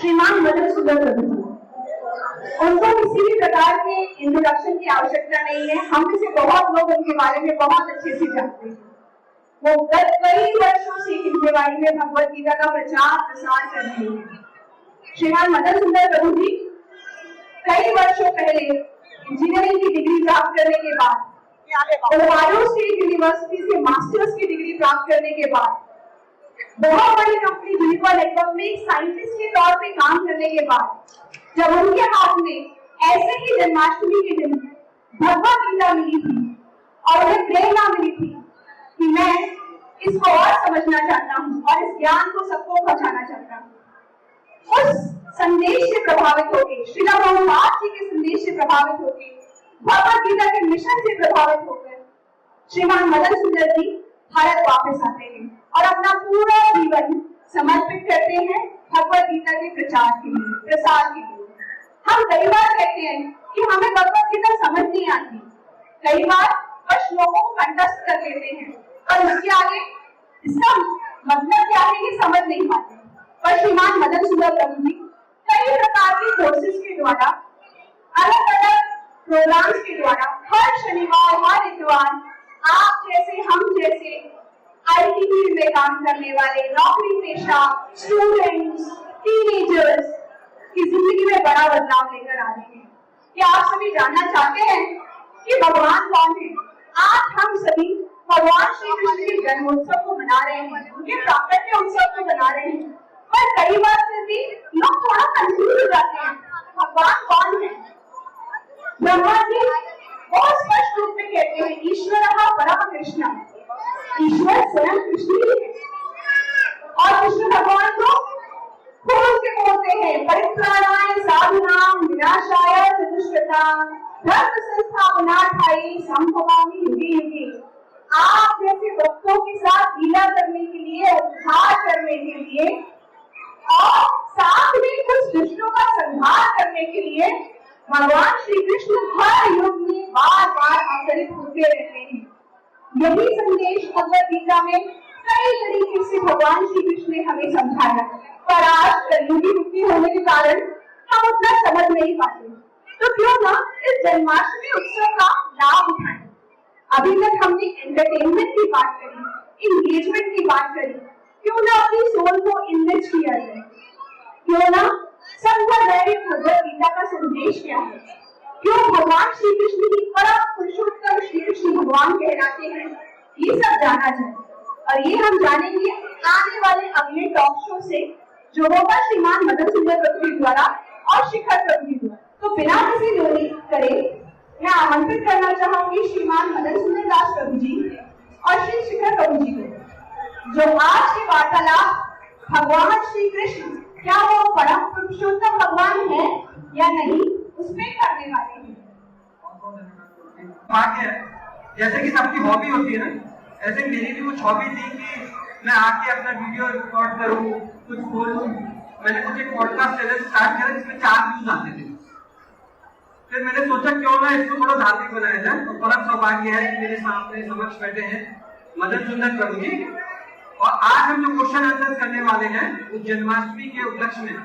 श्रीमान मदन सुंदर प्रभु जी। उनको किसी भी प्रकार के इंट्रोडक्शन की आवश्यकता नहीं है, हम में से बहुत लोग उनके बारे में बहुत अच्छे से जानते हैं। वो गत कई वर्षों से हिंदवाड़ी में भगवत गीता का प्रचार प्रसार कर रहे हैं। श्रीमान मदन सुंदर प्रभु जी कई वर्षों पहले इंजीनियरिंग की डिग्री प्राप्त करने के बाद ओहायो स्टेट यूनिवर्सिटी से मास्टर्स की डिग्री प्राप्त करने के बाद बहुत बड़ी कंपनी यूनिकॉर्न नेटवर्क में साइंटिस्ट के तौर पे काम करने के बाद जब उनके हाथ में ऐसे ही जन्माष्टमी के दिन भगवत गीता मिली थी और उन्हें प्रेरणा मिली थी कि मैं इसको और समझना चाहता हूँ और इस ज्ञान को सबको पहुंचाना चाहता हूँ, उस संदेश से प्रभावित होकर, श्रील प्रभुपाद जी के संदेश से प्रभावित होकर, भगवत गीता के मिशन से प्रभावित होकर श्रीमान मदन सुंदर जी भारत वापस आते हैं और अपना पूरा जीवन समर्पित करते हैं भगवत गीता के प्रचार के लिए, प्रसार के लिए। हम कई बार कहते हैं कि हमें भगवत गीता समझ नहीं आती, कई बार बस लोगों को कंठस्थ कर देते हैं और उसके आगे इसका मतलब क्या है ये समझ नहीं पाते। पर श्रीमान मदन सुंदर प्रभु जी कई प्रकार के कोर्सेज के द्वारा, अलग अलग प्रोग्राम्स के द्वारा हर शनिवार हर इतवार आप जैसे हम जैसे आईटी फील्ड में काम करने वाले नौकरी पेशा स्टूडेंट्स, टीनेजर्स की जिंदगी में बड़ा बदलाव लेकर आ रहे हैं। क्या आप सभी जानना चाहते हैं कि भगवान कौन है? आज हम सभी भगवान श्री कृष्ण के जन्मोत्सव को मना रहे हैं, उनके प्राकट्य उत्सव को मना रहे हैं, पर कई बार फिर भी लोग थोड़ा कंफ्यूज हो जाते हैं, भगवान कौन है? ब्रह्मा जी बहुत स्पष्ट रूप में कहते हैं ईश्वरः परम कृष्ण, ईश्वर स्वयं कृष्ण ही है। और कृष्ण भगवान को खोल के बोलते हैं परित्राणाय साधुनां विनाशाय चतुष्कृतां धर्म संस्थापनार्थाय संभवामि युगे युगे। आप जैसे भक्तों के साथ लीला करने के लिए, उद्धार करने के लिए और साथ में कुछ दुष्टों का संहार करने के लिए भगवान श्री कृष्ण हर युग में बार बार अवतरित होते रहते हैं। यही संदेश भगवत गीता में कई तरीके से भगवान श्री कृष्ण ने हमें समझाया, पर आज कलयुगी मुक्ति होने के कारण हम उतना समझ नहीं पाते। तो क्यों ना इस जन्माष्टमी उत्सव का लाभ उठाएं। अभी तक हमने एंटरटेनमेंट की बात करी, इंगेजमेंट की बात करी, क्यों ना अपनी सोल को इनरिच किया जाए, क्यों ना सबका दैनिक भगवत गीता का संदेश क्या है, क्यों भगवान श्री कृष्ण की परम पुरुषोत्तम श्री कृष्ण भगवान कहलाते हैं, ये सब जाना जाए। और ये हम जानेंगे आने वाले अगले टॉक शो से जो होगा श्रीमान मदन सुंदर प्रभु जी द्वारा और शिखर प्रभु जी द्वारा। तो बिना किसी देरी करे मैं आमंत्रित करना चाहूंगी श्रीमान मदन सुंदर दास प्रभु जी और श्री शिखर प्रभु जी को, जो आज की वार्तालाप भगवान श्री कृष्ण क्या वो परम पुरुषोत्तम भगवान है या नहीं उसमें करने वाले हैं। जैसे कि सबकी हॉबी होती है ना, ऐसे मेरी भी कुछ हॉबी थी कि मैं आके अपना वीडियो रिकॉर्ड करूं, कुछ बोलूं। मैंने कुछ एक पॉडकास्ट चैनल स्टार्ट किया जिसमें 4 व्यूज आते थे। फिर मैंने सोचा क्यों ना इसको थोड़ा धार्मिक बनाया जाए, और बड़ा सौभाग्य है कि मेरे सामने समक्ष बैठे हैं मदन सुंदर प्रभु जी। और आज हम जो क्वेश्चन आंसर करने वाले हैं उस जन्माष्टमी के उपलक्ष्य में,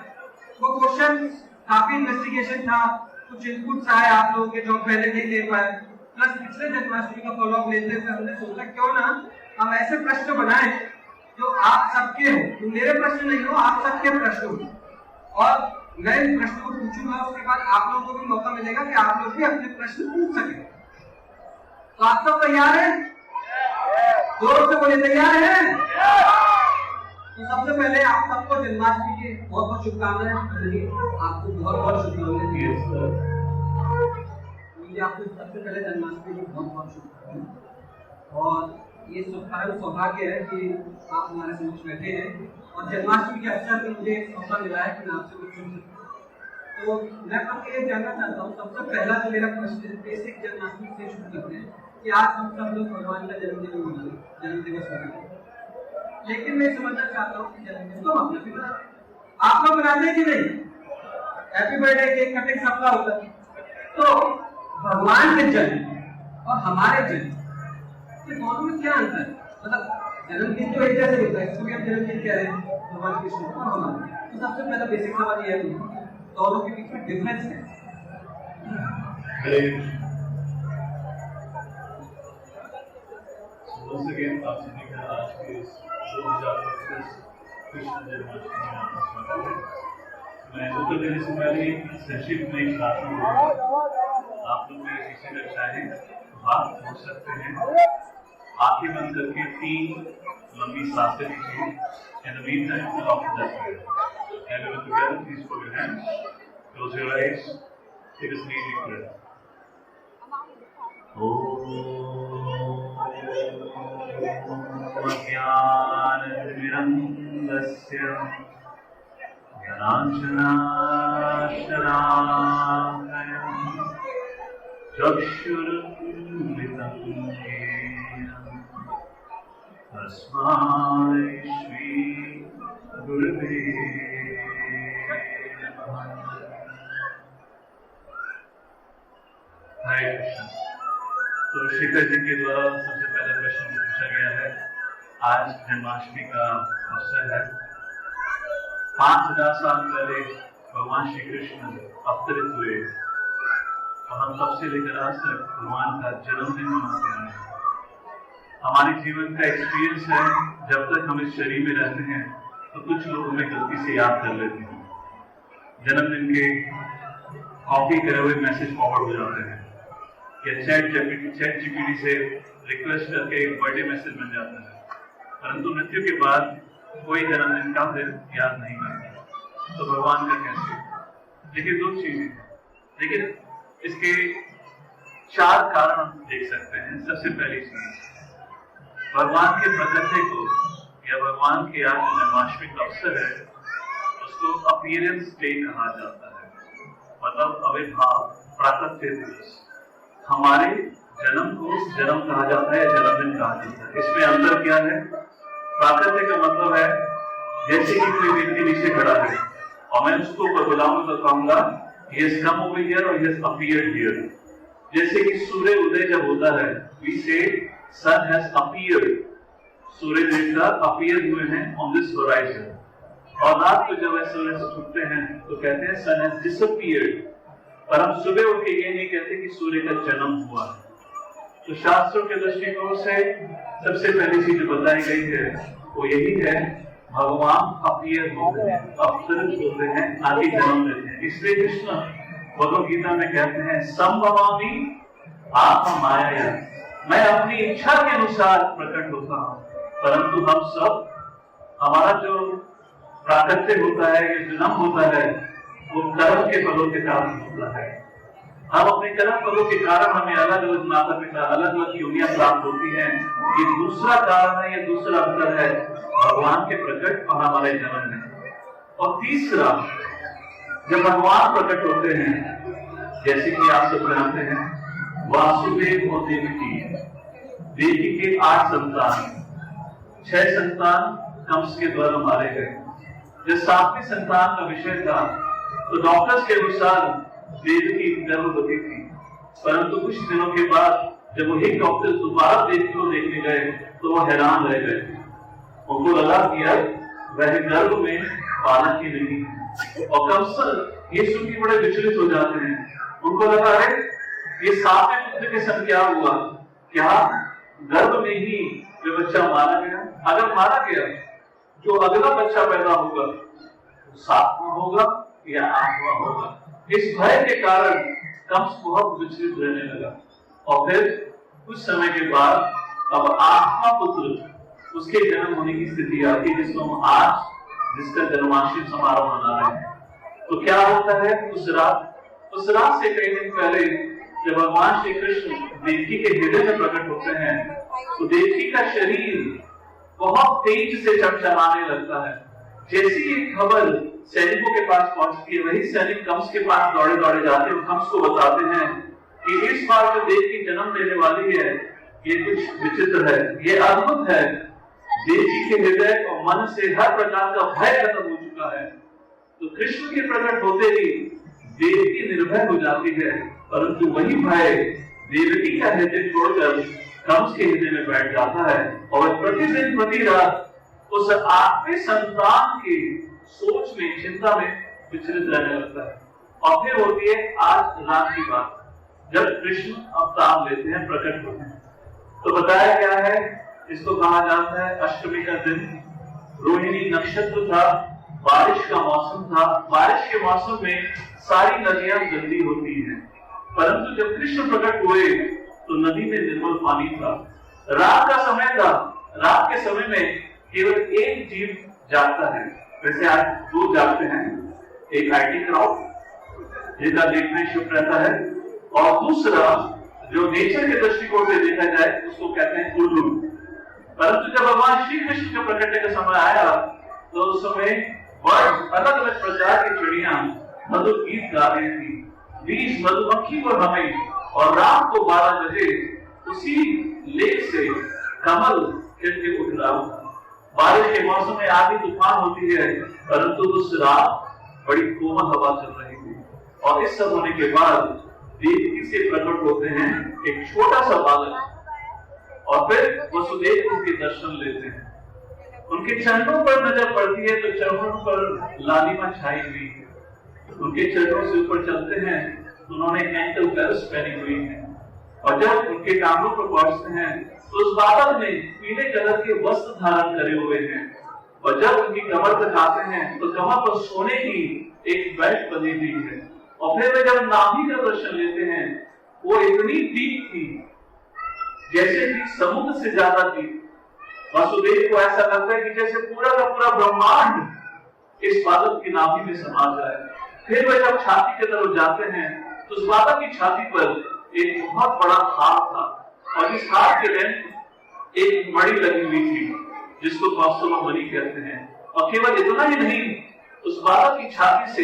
वो क्वेश्चन काफी इन्वेस्टिगेशन था, कुछ इनपुट्स आए आप लोगों के जो पहले नहीं दे पाए, प्लस पिछले जन्माष्टमी का फॉलोअप लेते हुए हमने सोचा क्यों ना हम ऐसे प्रश्न बनाए जो आप सबके हो, मेरे प्रश्न नहीं हो, आप सबके प्रश्न हो। और मैं इन प्रश्नों को पूछूंगा, उसके बाद आप लोगों को भी मौका मिलेगा कि आप लोग भी अपने प्रश्न पूछ सके। तो आप सब तैयार हैं? जोर से बोलिए, तैयार हैं? तो सबसे पहले आप सबको जन्माष्टमी की बहुत बहुत शुभकामनाएं। आपको बहुत बहुत शुभकामनाएं। आपको सबसे पहले जन्माष्टमी की बहुत बहुत शुभकामनाएं। और ये परम सौभाग्य है कि आप हमारे समक्ष बैठे हैं और जन्माष्टमी के अवसर पर मुझे मौका मिला है कि मैं आपसे कुछ सुन सकूं। तो मैं आपसे ये जानना चाहता हूँ, सबसे पहला जो मेरा प्रश्न है, बेसिक जन्माष्टमी से शुरू करते हैं कि आज हम सब लोग भगवान का जन्मदिन मनाते हैं, जन्म दिवस मनाते हैं। लेकिन मैं समझना चाहता हूँ कि जन्मदिन तो अपना भी मनाते, आप लोग मनाते हैं कि नहीं? हैप्पी बर्थडे केक कटिंग सबका होता है। तो भगवान के जन्म और हमारे जन्म ये दोनों में क्या अंतर है? मतलब जन्मदिन तो एक जैसे होता है, इसको भी हम जन्मदिन कह रहे हैं भगवान कृष्ण का, तो सबसे पहला बेसिक सवाल ये है दोनों के बीच में डिफरेंस है। Once again, आप सभी का आज के इस 2025 कृष्ण जन्माष्टमी में मैं उत्तर देने से पहले संक्षिप्त में एक शासन दूंगा। आप लोग मेरे पीछे अगर चाहें बात हो सकते हैं। आंखें बंद करके 3 लंबी सांसें लीजिए। In the meantime, fill off the breath. Everyone together, please put your hands. Close your eyes. Take a deep breath. ज्ञानतिमिरन्दस्य ज्ञानाञ्जनाशलाकया चक्षुरुन्मिलितं येन तस्मै श्री गुरवे नमः। हरे कृष्ण। तो शेखर जी के द्वारा सबसे पहला प्रश्न पूछा गया है। आज जन्माष्टमी का अवसर है। 5000 साल पहले भगवान श्री कृष्ण अवतरित हुए और हम तब से लेकर आज तक भगवान का जन्मदिन मनाते हैं। हमारे जीवन का एक्सपीरियंस है, जब तक हम इस शरीर में रहते हैं तो कुछ लोग हमें गलती से याद कर लेते हैं। जन्मदिन के कॉपी करे हुए मैसेज फॉरवर्ड हो जाते हैं या चैट जीपीटी से रिक्वेस्ट करके एक बर्थडे मैसेज बन जाता है, परंतु मृत्यु के बाद कोई जन्मदिन का दिन याद नहीं करता। तो भगवान का कैसे? देखिए 2 चीजें, लेकिन इसके 4 कारण हम देख सकते हैं। सबसे पहली चीज, भगवान के प्रकृति को या भगवान के आज जन्माष्टमी का अवसर है उसको अपीयरेंस डे कहा जाता है, मतलब आविर्भाव, प्राकट्य दिवस। हमारे जन्म को जन्म कहा जाता है, जन्मदिन कहा जाता है। इसमें अंतर क्या है? प्राकट्य का मतलब है जैसे कि कोई व्यक्ति नीचे खड़ा है और मैं उसको ऊपर बुलाऊंगा तो कहूंगा he has come over here or he has appeared here। जैसे कि सूर्य उदय जब होता है we say sun has appeared, सूर्य देवता अपीयर हुए हैं on this horizon। और रात को जब सूर्य से छुपते हैं तो कहते हैं sun has disappeared। पर हम सुबह उठ के ये नहीं कहते कि सूर्य का जन्म हुआ। तो शास्त्रों के दृष्टिकोण से सबसे पहली चीज जो बताई गई है वो यही है, भगवान अपीयर होते हैं, अवतरित होते हैं, आगे जन्म लेते हैं। इसलिए कृष्ण भगवद गीता में कहते हैं संभवामि आत्मा माया, मैं अपनी इच्छा के अनुसार प्रकट होता हूँ। परंतु हम सब, हमारा जो प्राकट्य होता है, ये जन्म होता है, वो कर्म के फलों के कारण होता है। हम अपने कर्म फलों के कारण हमें अलग अलग माता पिता, अलग अलग योनियां प्राप्त होती हैं। ये दूसरा कारण है, ये दूसरा अंतर है भगवान के प्रकट और हमारे जन्म में। और तीसरा, जब भगवान प्रकट होते हैं, जैसे कि आप सब जानते हैं, वासुदेव और देवकी के 8 संतान, 6 संतान कंस के द्वारा मारे गए। जब 7वीं संतान का विषय था तो डॉक्टर्स के अनुसार देवकी गर्भवती थी, परंतु कुछ दिनों के बाद जब वही डॉक्टर दोबारा देवकी को देखने गए तो वो हैरान रह गए। उनको लगा कि यार वह गर्भ में बालक ही नहीं। और कंस ये सुन के बड़े विचलित हो जाते हैं। उनको लगा है ये 7वें पुत्र के संग क्या हुआ, क्या गर्भ में ही वे बच्चा मारा गया? अगर मारा गया जो अगला बच्चा पैदा होगा 7वां होगा या 8वां होगा। इस भय के कारण कंस बहुत विचलित रहने लगा। और फिर कुछ समय के बाद अब 8वां पुत्र उसके जन्म होने की स्थिति आती है, जिसको हम आज जिसका जन्माष्टमी समारोह मना रहे हैं। तो क्या होता है, उस रात से कई दिन पहले जब भगवान श्री कृष्ण देवकी के हृदय में प्रकट होते हैं तो देवकी का शरीर बहुत तेज से चमचमाने लगता है। जैसी ये खबर सैनिकों के पास पहुंचती है, वही सैनिक कंस के पास दौड़े दौड़े जाते हैं, कंस को बताते हैं कि इस बार जो देवकी जन्म लेने वाली है ये कुछ विचित्र है, ये अद्भुत है। देवकी के हृदय और मन से हर प्रकार का भय खत्म हो चुका है। तो कृष्ण के प्रकट होते ही देवकी निर्भय हो जाती है, परंतु वही भय देवकी का हृदय छोड़कर कंस के हृदय में बैठ जाता है और प्रतिदिन प्रति रात उस 8वें संतान के सोच में, चिंता में विचलित रहने लगता है। और फिर होती है आज रात की बात, जब कृष्ण अवतार लेते हैं, प्रकट होते हैं। तो बताया गया है, इसको कहा जाता है अष्टमी का दिन, रोहिणी नक्षत्र था, बारिश का मौसम था। बारिश के मौसम में सारी नदियां गंदी होती हैं, परंतु जब कृष्ण प्रकट हुए तो नदी में निर्मल पानी था। रात का समय था, रात के समय में केवल एक जीव जागता है। वैसे आज दो जागते हैं, एक IT क्राउड जिनका देखने शुभ रहता है, और दूसरा जो नेचर के दृष्टिकोण से देखा जाए उसको कहते हैं उल्लू। परंतु जब भगवान श्री कृष्ण के प्रकटने का समय आया तो उस समय अलग अलग प्रकार की चिड़िया मधुर गीत गा रही थी, 20 मधुमक्खी पर हमें, और रात को 12 बजे उसी लेक से कमल खिल के उठ रहा था। बारिश के मौसम में आधी तूफान होती है, परंतु उस रात बड़ी कोमल हवा चल रही थी। और इस सब होने के बाद देवकी से प्रकट होते हैं एक छोटा सा बालक, और फिर वसुदेव उनके दर्शन लेते हैं। उनके चरणों पर नजर पड़ती है तो चरणों पर लालिमा छाई हुई है। उनके चरणों से ऊपर चलते हैं तो उन्होंने एंकल पैरस पहनी हुई है, और जब उनके कानों पर पहुंचते हैं तो उस बालक ने पीले कलर के वस्त्र धारण करे हुए हैं, और जब उनकी कमर तक आते हैं तो कमर पर सोने की एक बेल्ट बनी हुई है। और फिर वे जब नाभि का दर्शन लेते हैं, वो इतनी डीप थी जैसे कि समुद्र से ज्यादा डीप। वासुदेव को ऐसा लगता है कि जैसे पूरा का पूरा ब्रह्मांड इस बालक की नाभि में समा जाए। फिर वे जब छाती की तरफ जाते हैं तो उस बालक की छाती पर एक बहुत बड़ा हार था, और इस हार के लेंथ एक मणि लगी हुई थी जिसको कौस्तुभ मणि कहते हैं। और केवल इतना ही नहीं, उस बालक की छाती से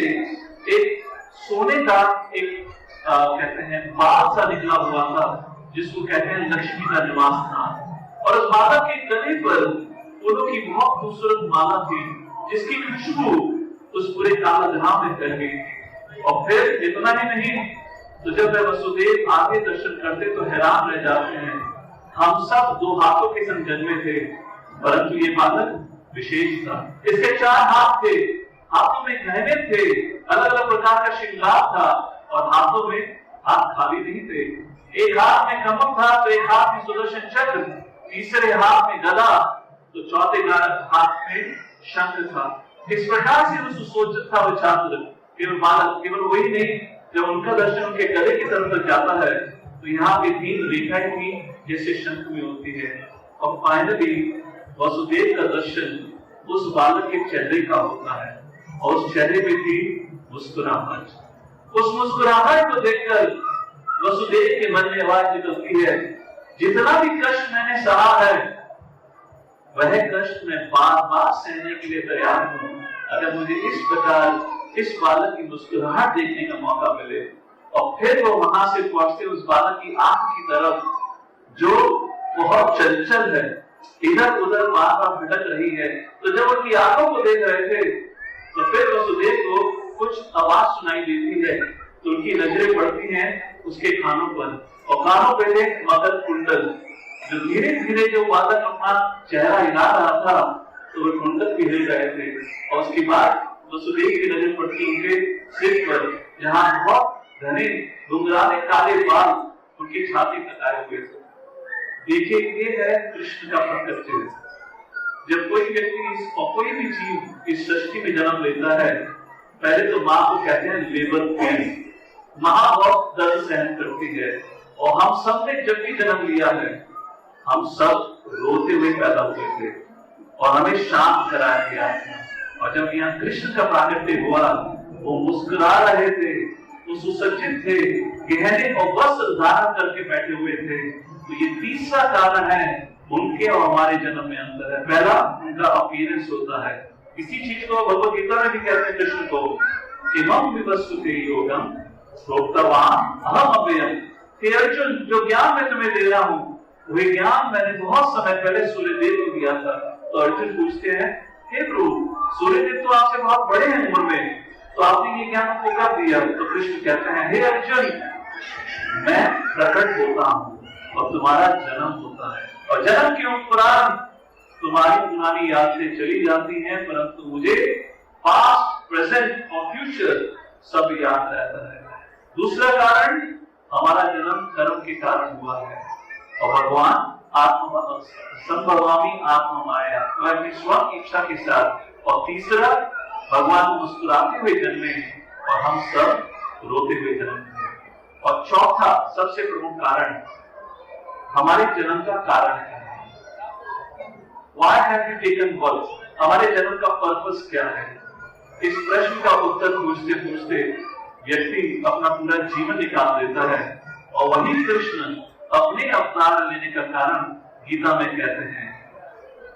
एक सोने का एक कहते हैं बाल सा निकला हुआ था, जिसको कहते हैं लक्ष्मी का निवास था। और उस बालक के गले पर फूलों की बहुत खूबसूरत माला थी, जिसकी खुशबू उस पूरे कालजहां में फैल गई थी। और फिर इतना ही नहीं, तो जब वे वसुदेव आगे दर्शन करते तो हैरान रह जाते हैं, हम सब 2 हाथों के संग जन्मे थे, परंतु ये बालक विशेष था। इसके 4 हाथ थे, हाथों में गहने थे, अलग अलग प्रकार का श्रृंगार था, और हाथों में हाथ खाली नहीं थे। एक हाथ में कमल था तो एक हाथ में सुदर्शन चक्र, तीसरे हाथ में गदा तो चौथे हाथ में शंख था। इस प्रकार से वो सुसज्जित था वो छात्र। केवल बालक, केवल वही नहीं, जब उनका दर्शन उनके गले की तरफ तक जाता है तो यहाँ पे 3 रेखाएं थी जैसे शंख में होती है। और फाइनली वसुदेव का दर्शन उस बालक के चेहरे का होता है, और उस चेहरे पे थी मुस्कुराहट। उस मुस्कुराहट को देखकर वसुदेव के मन में आवाज निकलती है, जितना भी कष्ट मैंने सहा है वह कष्ट मैं बार-बार सहने के लिए तैयार हूं, अगर मुझे इस प्रकार इस बालक की मुस्कुराहट देखने का मौका मिले। और फिर वो वहां से पहुंचते उस बालक की आंख की तरफ, जो बहुत चंचल है, इधर उधर बार बार भटक रही है। तो जब उनकी आंखों को देख रहे थे तो फिर वसुदेव को कुछ आवाज सुनाई देती है, तो उनकी नजरें पड़ती हैं उसके कानों पर, और कानों पे थे मकर कुंडल, जो धीरे धीरे जो बालक अपना चेहरा हिला रहा था तो वो कुंडल भी हिल रहे थे। और उसके बाद वसुदेव की नजर पड़ती उनके सिर पर, जहां बहुत घने घुंघराले काले बाल उनकी छाती तक आए हुए थे। देखिए, ये है कृष्ण का प्रकट। जब कोई व्यक्ति कोई भी चीज इस सृष्टि में जन्म लेता है, पहले तो माँ को कहते हैं लेबर पेन। माँ बहुत दर्द सहन करती है, और हम सब ने जब भी जन्म लिया है हम सब रोते हुए पैदा हुए थे, और हमें शांत कराया गया था। और जब यहाँ कृष्ण का प्राकट्य हुआ, वो मुस्कुरा रहे थे, वो सुसज्जित थे, गहने और वस्त्र धारण करके बैठे हुए थे। तो ये तीसरा कारण है उनके और हमारे जन्म में अंतर है। पहला उनका अपीयरेंस होता है। इसी चीज को भगवद गीता में भी कहते हैं कृष्ण को, इमं विवस्वते योगम प्रोक्तवान अहम अव्ययम। हे अर्जुन, जो ज्ञान मैं तुम्हें दे रहा हूँ वही ज्ञान मैंने बहुत समय पहले सूर्यदेव को दिया था। तो अर्जुन पूछते हैं, हे प्रभु, सूर्यदेव तो आपसे बहुत बड़े हैं उम्र में, तो आपने ये ज्ञान को कब दिया? तो कृष्ण कहते हैं, हे अर्जुन, मैं प्रकट होता हूँ और तुम्हारा जन्म होता है, और जन्म के उपरांत तुम्हारी पुरानी यादें चली जाती हैं, परंतु मुझे पास्ट, प्रेजेंट और फ्यूचर सब याद रहता है। दूसरा कारण, हमारा जन्म कर्म के कारण हुआ है और भगवान संभवामी आत्मा माया अपनी स्व इच्छा के साथ। और तीसरा, भगवान मुस्कुराते हुए जन्मे और हम सब रोते हुए जन्मे। और चौथा सबसे प्रमुख कारण, हमारे जन्म का कारण क्या है? Why have you taken birth? हमारे जन्म का पर्पस क्या है? इस प्रश्न का उत्तर पूछते पूछते व्यक्ति अपना पूरा जीवन निकाल देता है। और वही कृष्ण अपने अवतार लेने का कारण गीता में कहते हैं,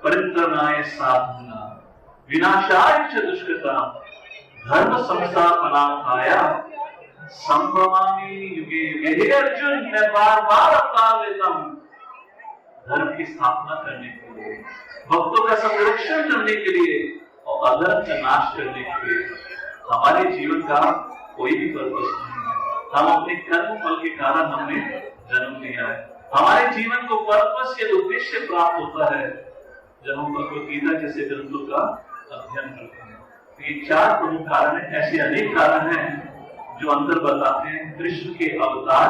परित्रणाय साधूना विनाशाय च दुष्कृताम धर्म संस्थापनार्थाय संभवामि युगे युगे। हे अर्जुन, मैं बार बार अवतार लेता हूं धर्म की स्थापना करने के लिए, भक्तों का संरक्षण करने के लिए और अधर्म का नाश करने के लिए। हमारे जीवन का कोई भी पर्पस नहीं है। हम अपने कर्म फल के कारण हमने जन्म लिया है। हमारे जीवन को पर्पस या उद्देश्य प्राप्त होता है जब हम भगवद गीता जैसे ग्रंथों का अध्ययन करते हैं। तो ये चार प्रमुख कारण है। ऐसे अनेक कारण हैं जो अंतर बताते हैं कृष्ण के अवतार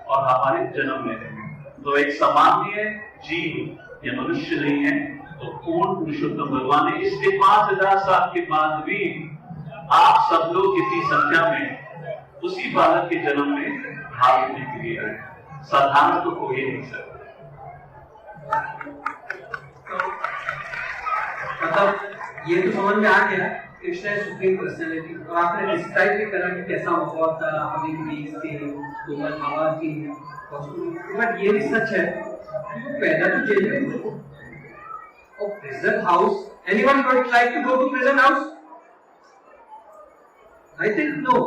और हमारे जन्म लेने में। तो एक सामान्य जीव या मनुष्य नहीं है, तो पूर्ण पुरुषोत्तम भगवान है। इसलिए 5000 साल के बाद भी आप सब लोग इतनी संख्या में उसी बालक के जन्म में भाग लेने के लिए आए। साधारण तो हो ही नहीं सकता। मतलब ये तो समझ में आ गया कृष्ण सुप्रीम पर्सनैलिटी, और आपने डिस्क्राइब भी करा कि कैसा माहौल था, अभी बीच थे, कोमल हवा थी। बट ये भी सच है कि पैदा तो जेल में और prison house. Anyone would like to go to prison house? I think no.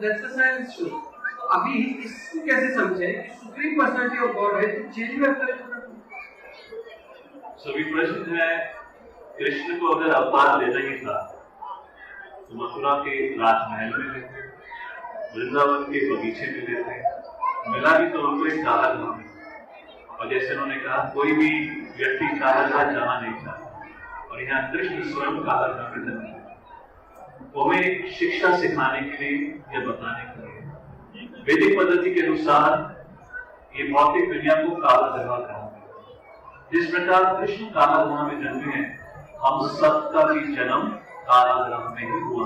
That's the science show. तो अभी इसको कैसे समझे कि सुप्रीम पर्सनैलिटी ऑफ गॉड है तो जेल में अप्लाई करना? सभी प्रश्न है, कृष्ण को अगर अवतार लेना ही था तो मथुरा के राजमहल में लेते, वृंदावन के बगीचे में लेते, मिला भी तो उनको एक काला धाम। और जैसे उन्होंने कहा, कोई भी व्यक्ति काला धाम जाना नहीं चाहता और यहाँ कृष्ण स्वयं काला धाम में जन्मे। वो हमें शिक्षा सिखाने के लिए या बताने के लिए। वैदिक पद्धति के अनुसार ये भौतिक दुनिया को काला ग्रह कहा। जिस प्रकार कृष्ण काला ग्रह में जन्मे हैं, हम सबका भी जन्म काला ग्रह में ही हुआ।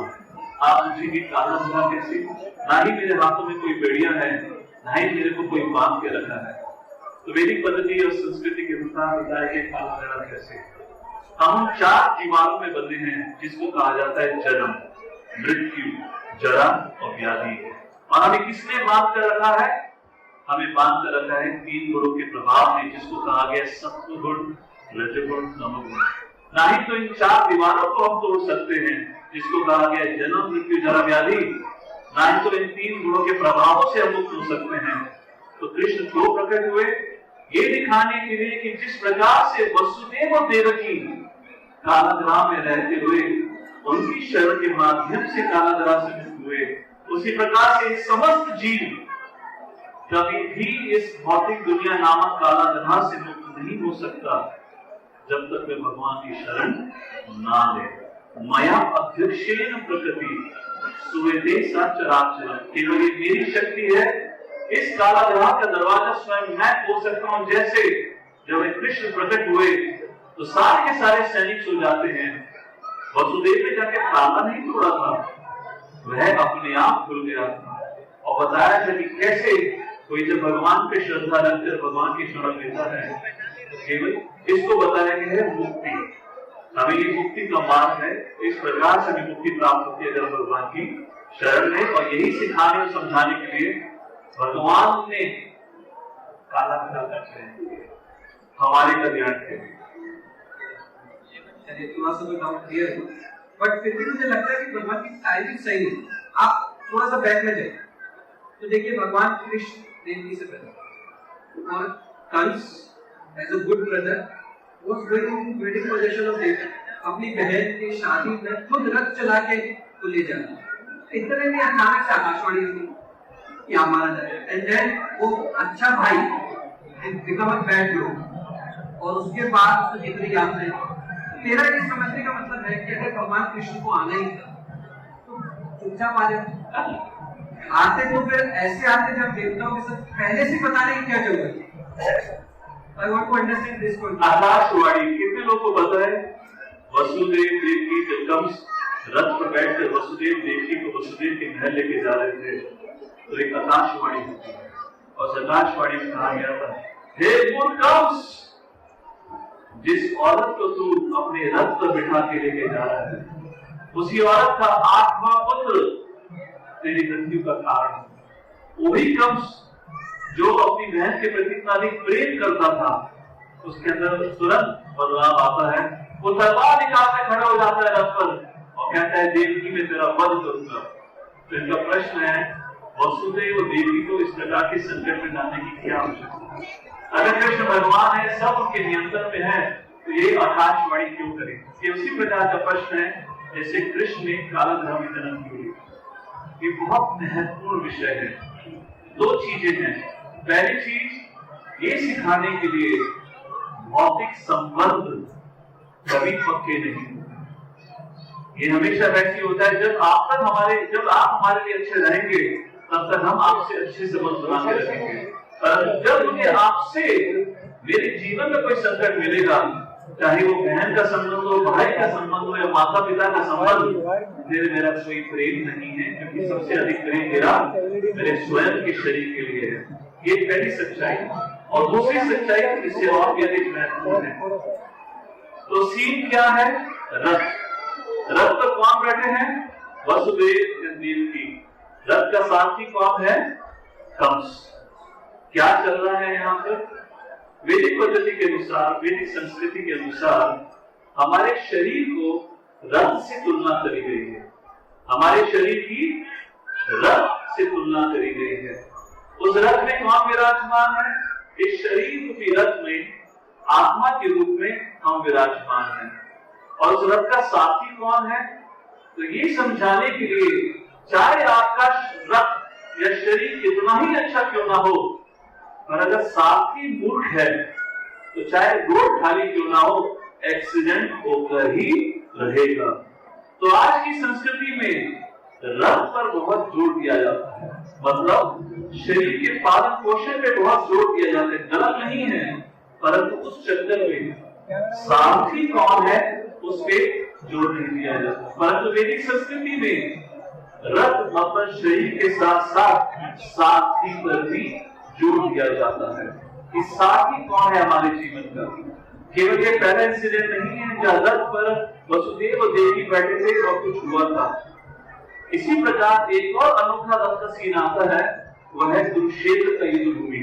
आप पूछेंगे काला ग्रह कैसे? ना ही मेरे हाथों में कोई बेड़िया है, ना ही मेरे को कोई बांध के रखा है। तो वैदिक पद्धति और संस्कृति के अनुसार बताया कि काला ग्रह कैसे। हम 4 दीवारों में बंधे हैं जिसको कहा जाता है जन्म, मृत्यु, जरा और व्याधि। और हमें किसने बांध कर रखा है? हमें बांध कर रखा है 3 गुणों के प्रभाव में, जिसको कहा गया सत्व गुण, रजोगुण, तमोगुण। ना ही तो इन 4 दीवारों को हम तोड़ सकते हैं जिसको कहा गया जन्म, मृत्यु, जरा, व्याधि। ना ही तो इन 3 गुणों के प्रभावों से हम मुक्त हो सकते हैं। तो कृष्ण क्यों प्रकट हुए? ये दिखाने के लिए कि जिस प्रकार से वसुदेव और देवकी कारागृह में रहते हुए उनकी शरण के माध्यम से कारागृह से मुक्त हुए, उसी प्रकार से समस्त जीव कभी भी इस भौतिक दुनिया नामक कारागृह से मुक्त नहीं हो सकता जब तक वे भगवान की शरण ना ले। मया अध्यक्षेन प्रकृति सुवेदे सचराचरम। केवल ये मेरी शक्ति है। इस कारागृह का दरवाजा स्वयं मैं खोल सकता हूं। जैसे जब कृष्ण प्रकट हुए तो सारे के सारे सैनिक सो जाते हैं। वसुदेव ने जाके ताला नहीं तोड़ा था, वह अपने आप खुल गया था। और बताया था कि कैसे कोई जब भगवान पे श्रद्धा रखकर भगवान की शरण लेता है तो केवल इसको बताया गया है मुक्ति। हमें ये मुक्ति का मार्ग है। इस प्रकार से हमें मुक्ति प्राप्त होती है जब भगवान की शरण है। और यही सिखाने और समझाने के लिए भगवान ने काला हमारे कल्याण के लिए। थोड़ा सा तो डाउट क्लियर हो, बट फिर भी मुझे लगता है कि भगवान की टाइमिंग सही है। आप थोड़ा सा बैक में जाइए तो देखिए भगवान कृष्ण देवकी से पहले और Kansa as a good brother was going to wedding position of Devaki. अपनी बहन की शादी में खुद रथ चला के को ले जाना। इतने में अचानक से आकाशवाणी हुई कि आप मारा जाए। एंड देन वो अच्छा भाई बिकम अ बैड ब्रो। और उसके बाद उसको जितनी यात्राएं मेरा ये समझने का मतलब है कि अगर भगवान कृष्ण को आना ही था तो चुपचाप आ जाते, आते तो फिर ऐसे आते जब देवताओं के साथ पहले से बताने की क्या जरूरत है? I want to understand this point. Akashvani कितने लोग को पता है? वसुदेव देवकी जब कंस रथ पर बैठकर वसुदेव देवकी को वसुदेव के घर लेके जा रहे थे तो एक आकाशवाणी होती है और उस आकाशवाणी में कहा गया था, हे मूर्ख कंस, जिस औरत को तू अपने रथ पर बिठा के लेके जा रहा है उसी औरत का 8वां पुत्र तेरी मृत्यु का कारण है। वही कंस जो अपनी बहन के प्रति इतना अधिक प्रेम करता था उसके अंदर तुरंत बदलाव आता है। वो तलवार निकाल के खड़ा हो जाता है रथ पर और कहता है देवकी में तेरा वध करूंगा। तो इनका प्रश्न है, वसुदेव और देवकी को इस प्रकार के संकट में डालने की क्या आवश्यकता है? अगर कृष्ण भगवान है, सब उनके नियंत्रण में है, तो ये आकाशवाणी क्यों करे? ये उसी प्रकार का प्रश्न है जैसे कृष्ण ने कालधर्म में जन्म किया। ये बहुत महत्वपूर्ण विषय है। 2 चीजें हैं। पहली चीज ये सिखाने के लिए भौतिक संबंध कभी पक्के नहीं होते। ये हमेशा वैसे होता है जब आप हमारे लिए अच्छे रहेंगे तब तक हम आपसे अच्छे संबंध बना के रखेंगे। पर जब मुझे आपसे मेरे जीवन में कोई संकट मिलेगा, चाहे वो बहन का संबंध हो, भाई का संबंध हो या माता पिता का संबंध, मेरा कोई प्रेम नहीं है, क्योंकि सबसे अधिक प्रेम मेरे स्वयं के शरीर के लिए है। ये पहली सच्चाई। और दूसरी सच्चाई इससे और भी अधिक महत्वपूर्ण है। तो सीन क्या है? रथ पर कौन बैठे हैं? वसुदेव देवकी। रथ का सारथी कौन है? कंस। क्या चल रहा है यहाँ पर? वैदिक पद्धति के अनुसार, वैदिक संस्कृति के अनुसार हमारे शरीर को रथ से तुलना करी गई है। हमारे शरीर की रथ से तुलना करी गई है। उस रथ में कौन विराजमान है? इस शरीर की रथ में आत्मा के रूप में हम विराजमान हैं। और उस रथ का साथी कौन है? तो ये समझाने के लिए, चाहे आपका रथ या शरीर कितना ही अच्छा क्यों ना हो, पर अगर साथी मूर्ख है तो चाहे रोड खाली क्यों ना हो, एक्सीडेंट होकर ही रहेगा। तो आज की संस्कृति में रथ पर बहुत जोर दिया जाता है, मतलब शरीर के पालन पोषण पे बहुत जोर दिया जाता है। गलत नहीं है, परंतु उस चक्कर में साथी कौन है उस पे जोर नहीं दिया जाता। परंतु वैदिक संस्कृति में रथ मतलब शरीर के साथ साथ साथी पर भी जोर दिया जाता है कि साथी कौन है हमारे जीवन का। केवल ये पहला इंसिडेंट नहीं है जहाँ रथ पर वसुदेव और देवकी बैठे थे और कुछ हुआ था। इसी प्रकार एक और अनोखा रथ का सीन आता है, वह है कुरुक्षेत्र का युद्ध भूमि।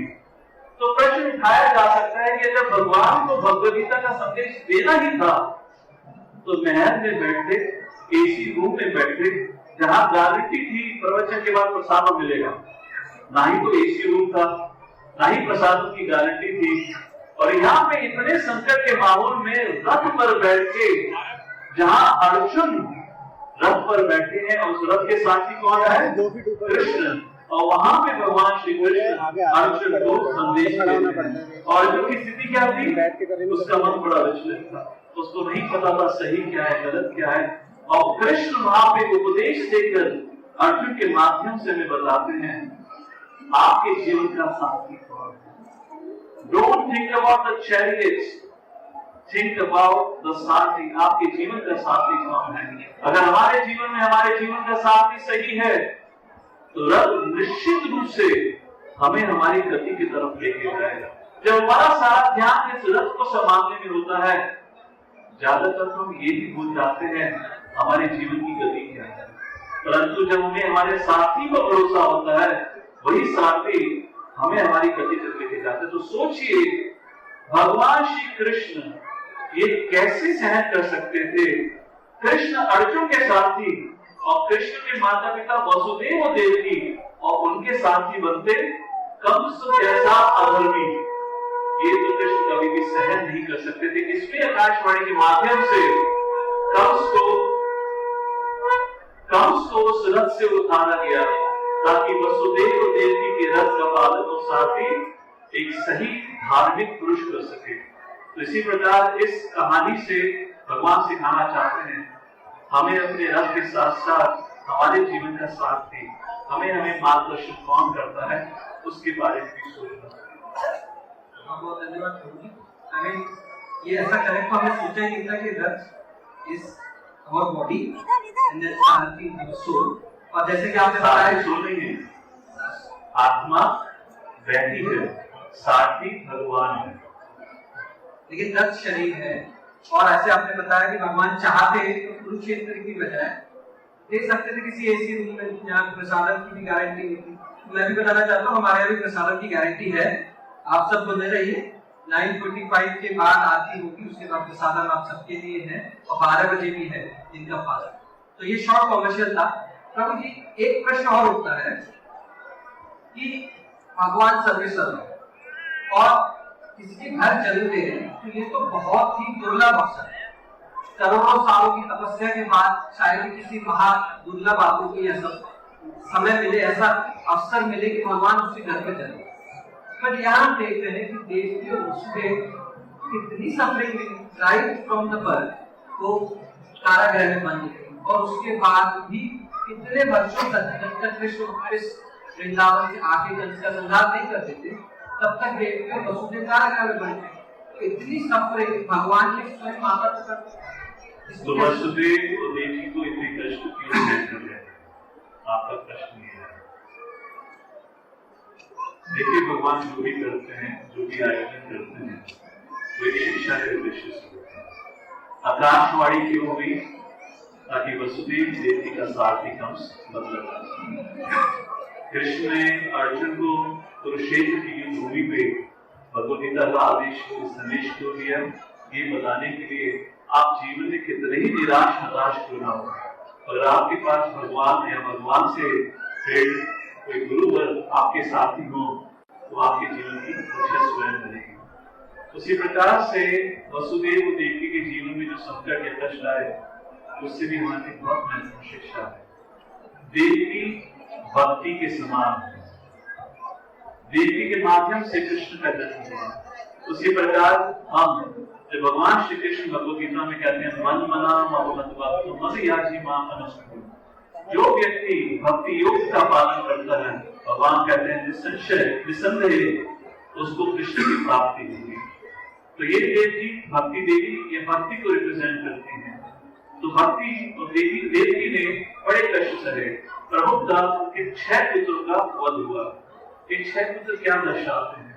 तो प्रश्न उठाया जा सकता है कि जब भगवान को भगवद गीता का संदेश देना ही था तो महल में बैठे, एसी रूम में बैठे, जहां गारंटी थी प्रवचन के बाद प्रसाद मिलेगा, ना ही तो एसी रूम था, ना ही प्रसाद की गारंटी थी। और यहाँ पे इतने संकट के माहौल में रथ पर बैठ के, जहां अर्जुन रथ पर बैठे हैं और उस रथ के साथी कौन है? कृष्ण। और वहां पे भगवान श्री कृष्ण अर्जुन को संदेश देते हैं। और अर्जुन की स्थिति क्या थी? उसका मन बड़ा विचलित था, उसको नहीं पता था सही क्या है गलत क्या है। और कृष्ण वहां पे उपदेश देकर अर्जुन के माध्यम से हमें बताते हैं, आपके जीवन का साथी कौन है? Don't think about the chariots, think about the साथी। आपके जीवन का साथी कौन है? अगर हमारे जीवन में हमारे जीवन का साथी सही है तो रब निश्चित रूप से हमें हमारी गति की तरफ लेके जाएगा। जब हमारा सारा ध्यान इस रथ को संभालने में होता है, ज्यादातर हम ये भी भूल जाते हैं हमारे जीवन की गति क्या है। परंतु जब हमें हमारे साथी पर भरोसा होता है, वही साथी हमें हमारी गति तक लेके जाते हैं। तो सोचिए, भगवान श्री कृष्ण ये कैसे सहन कर सकते थे? कृष्ण अर्जुन के साथी और कृष्ण के माता पिता वसुदेव और देवकी और उनके साथी बनते कंस जैसा अधर्मी। ये तो कृष्ण कभी भी सहन नहीं कर सकते थे। इसलिए आकाशवाणी के माध्यम से कंस को उस रथ से उतारा गया ताकि वसुदेव और देवकी के रथ का पालन और साथी एक सही धार्मिक पुरुष कर सके। तो इसी प्रकार इस कहानी से भगवान सिखाना चाहते हैं हमें अपने रब के साथ साथ हमारे जीवन का साथ भी हमें मार्गदर्शन कौन करता है उसके बारे में भी सोचना। बहुत धन्यवाद प्रभु जी। हमें ये ऐसा करें तो हमें सोचा ही नहीं था कि rath is our body and that sarathi is our soul. और जैसे कि आपने बताया सोल नहीं है, आत्मा बैठी है, सारथी भगवान है, लेकिन रथ शरीर है। और ऐसे आपने बताया कि भगवान चाहते तो कुरुक्षेत्र की बजाय दे सकते थे किसी ऐसी रूम में जहाँ प्रसादम की भी गारंटी नहीं थी। तो मैं भी बताना चाहता हूँ हमारे यहाँ भी प्रसादम की गारंटी है। आप सब बने रहिए, 9:45 के बाद आरती होगी, उसके बाद प्रसादम आप सबके लिए है और 12 बजे भी है जिनका फास्ट। तो ये शॉर्ट कॉमर्शियल था। प्रभु जी एक प्रश्न और उठता है कि भगवान सर्वेश्वर और किसी के घर चलते हैं तो ये तो बहुत ही दुर्लभ अवसर है। करोड़ों सालों की तपस्या के बाद शायद किसी महा दुर्लभ आदमी को ऐसा समय मिले, ऐसा अवसर मिले कि भगवान उसके घर पे चले। पर यहाँ देख रहे हैं कि देव के उसके कितनी suffering right from the birth वो कारागृह में बंद गई और उसके बाद भी कितने वर्षों तक जब तक कृष्ण वृंदावन से आके कंस का संहार नहीं करते थे तब तक देव के वसुदेव कारागृह में बंद गए। तो इतनी सफरिंग भगवान के स्वयं माता पिता तो वसुदेव और देवी को इतने कष्ट क्यों सहन रहे? आपका प्रश्न ये है। देखिए भगवान जो भी करते हैं, जो भी आयोजन करते हैं, वो एक शिक्षा के उद्देश्य से होते हैं। आकाशवाणी क्यों हुई? ताकि वसुदेव देवी का सारथी कंस बदला। कृष्ण ने अर्जुन को कुरुक्षेत्र की भूमि पे भगवद गीता का आदेश संदेश क्यों दिया? ये बताने के लिए आप जीवन में कितने ही निराश हताश क्यों ना हो, अगर आपके पास भगवान या भगवान से प्रेरित कोई गुरुवर आपके साथी हो तो आपके जीवन की रक्षा स्वयं करेगी। उसी प्रकार से वसुदेव देवी के जीवन में जो संकट या कष्ट आए उससे भी हमारी बहुत महत्वपूर्ण शिक्षा है। देवी भक्ति के समान है, देवी के माध्यम से कृष्ण का जन्म हुआ। उसी प्रकार हम जब भगवान श्री कृष्ण भगवद गीता में कहते हैं मन मना मन याजी मां अनुष्ठित, जो व्यक्ति भक्ति योग का पालन करता है भगवान कहते हैं निसंशय निसंदेह उसको कृष्ण की प्राप्ति होगी। तो ये देवी भक्ति देवी ये भक्ति को रिप्रेजेंट करती है। तो भक्ति और देवी देवी ने बड़े कष्ट सहे। प्रभुता के 6 पुत्रों का वध हुआ। ये 6 पुत्र क्या दर्शाते हैं?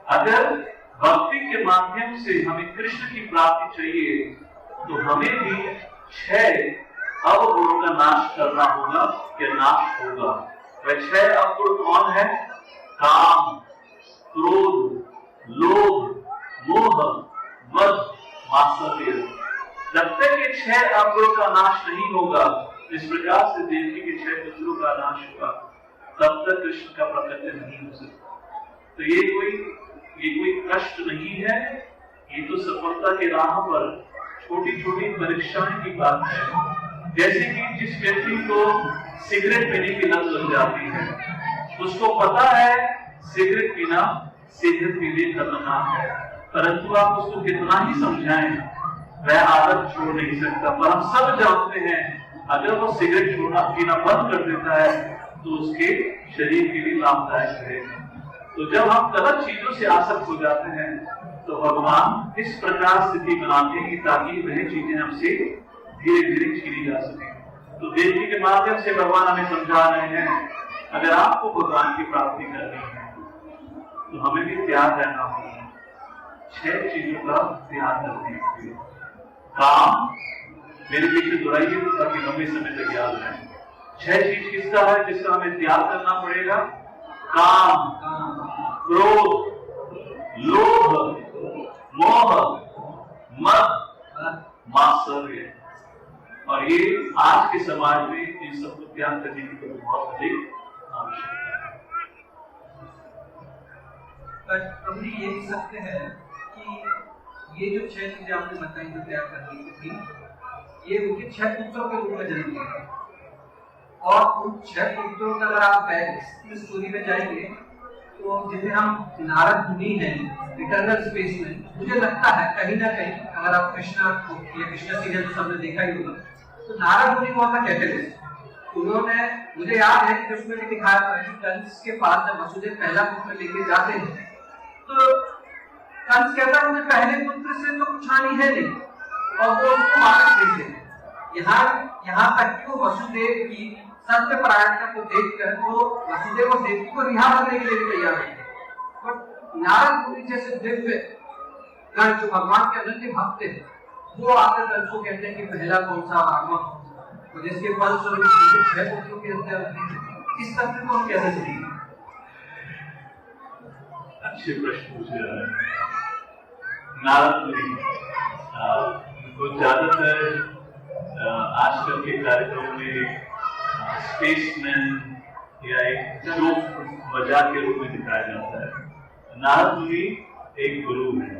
अगर भक्ति के माध्यम से हमें कृष्ण की प्राप्ति चाहिए तो हमें भी 6 अवगुणों का नाश करना होगा या नाश होगा। वह 6 अवगुण कौन है? काम, क्रोध, लोभ, मोह, मद, मात्सर्य। जब तक ये 6 अवगुणों का नाश नहीं होगा, इस प्रकार से देवी के 6 पुत्रों का नाश होगा, तब तक कृष्ण का प्रकट नहीं हो सकता। तो ये कोई कष्ट नहीं है, ये तो सफलता के राह पर छोटी छोटी परीक्षाएं की बात है। जैसे कि जिस व्यक्ति को सिगरेट पीने की लत लग जाती है, उसको पता है सिगरेट पीना सेहत के लिए खतरनाक है, परंतु आप उसको कितना ही समझाएं वह आदत छोड़ नहीं सकता। पर हम सब जानते हैं अगर वो सिगरेट पीना बंद कर देता है तो उसके शरीर के लिए लाभदायक है। तो जब हम गलत चीजों से आसक्त हो जाते हैं तो भगवान इस प्रकार स्थिति बनाते हैं ताकि वह चीजें हमसे धीरे धीरे छीनी जा सके। तो देवी के माध्यम से भगवान हमें समझा रहे हैं अगर आपको भगवान की प्राप्ति करनी है तो हमें भी तैयार रहना होगा 6 चीजों का त्याग करने के लिए। काम, मेरे पीछे दोहराइए ताकि लंबे समय तक याद रहे। 6 चीज किसका है जिसका हमें त्याग करना पड़ेगा? काम, क्रोध, लोभ, मोह, मद, मात्सर्य। और ये आज के समाज में इन सबको त्याग करने की बहुत अधिक आवश्यकता है। प्रभु जी ये भी सत्य है कि ये जो 6 चीजें आपने बताई जो त्याग करने की थी, ये उनके 6 पुत्रों के रूप में जन्म लिया। और उन 6 पुत्रों का अगर आप बैक स्टोरी में जाएंगे तो जिसे हम नारद मुनि हैं इटर्नल स्पेस में, मुझे लगता है कहीं ना कहीं अगर आप कृष्णा या कृष्णा सीरियल तो सबने देखा ही होगा, तो नारद मुनि बहुत था कैटेलिस्ट। उन्होंने, मुझे याद है कि उसमें भी दिखाया था कि कंस के पास जब वसुदेव पहला पुत्र लेके जाते हैं तो कंस कहता है मुझे पहले पुत्र से तो कुछ हानि है नहीं, और वो उसको वापस भेज देते। यहाँ तक कि वो वसुदेव की सत्यपरायणता को देखकर वो वसुदेव और देवकी को रिहा करने के लिए भी तैयार है। बट नारद मुनि जैसे दिव्य गण जो भगवान के अनन्य भक्त हैं, वो आकर कंस को कहते हैं कि पहला कौन सा भागवत कौन सा, तो जिसके फलस्वरूप 6 पुत्रों की हत्या होती है। इस तथ्य को हम कैसे समझेंगे? अच्छे प्रश्न पूछ रहे हैं नारद मुनि। तो ज्यादातर आजकल के कार्यक्रमों में स्पेसमैन या एक जोक मजाक के रूप में दिखाया जाता है। नारद मुनि एक गुरु है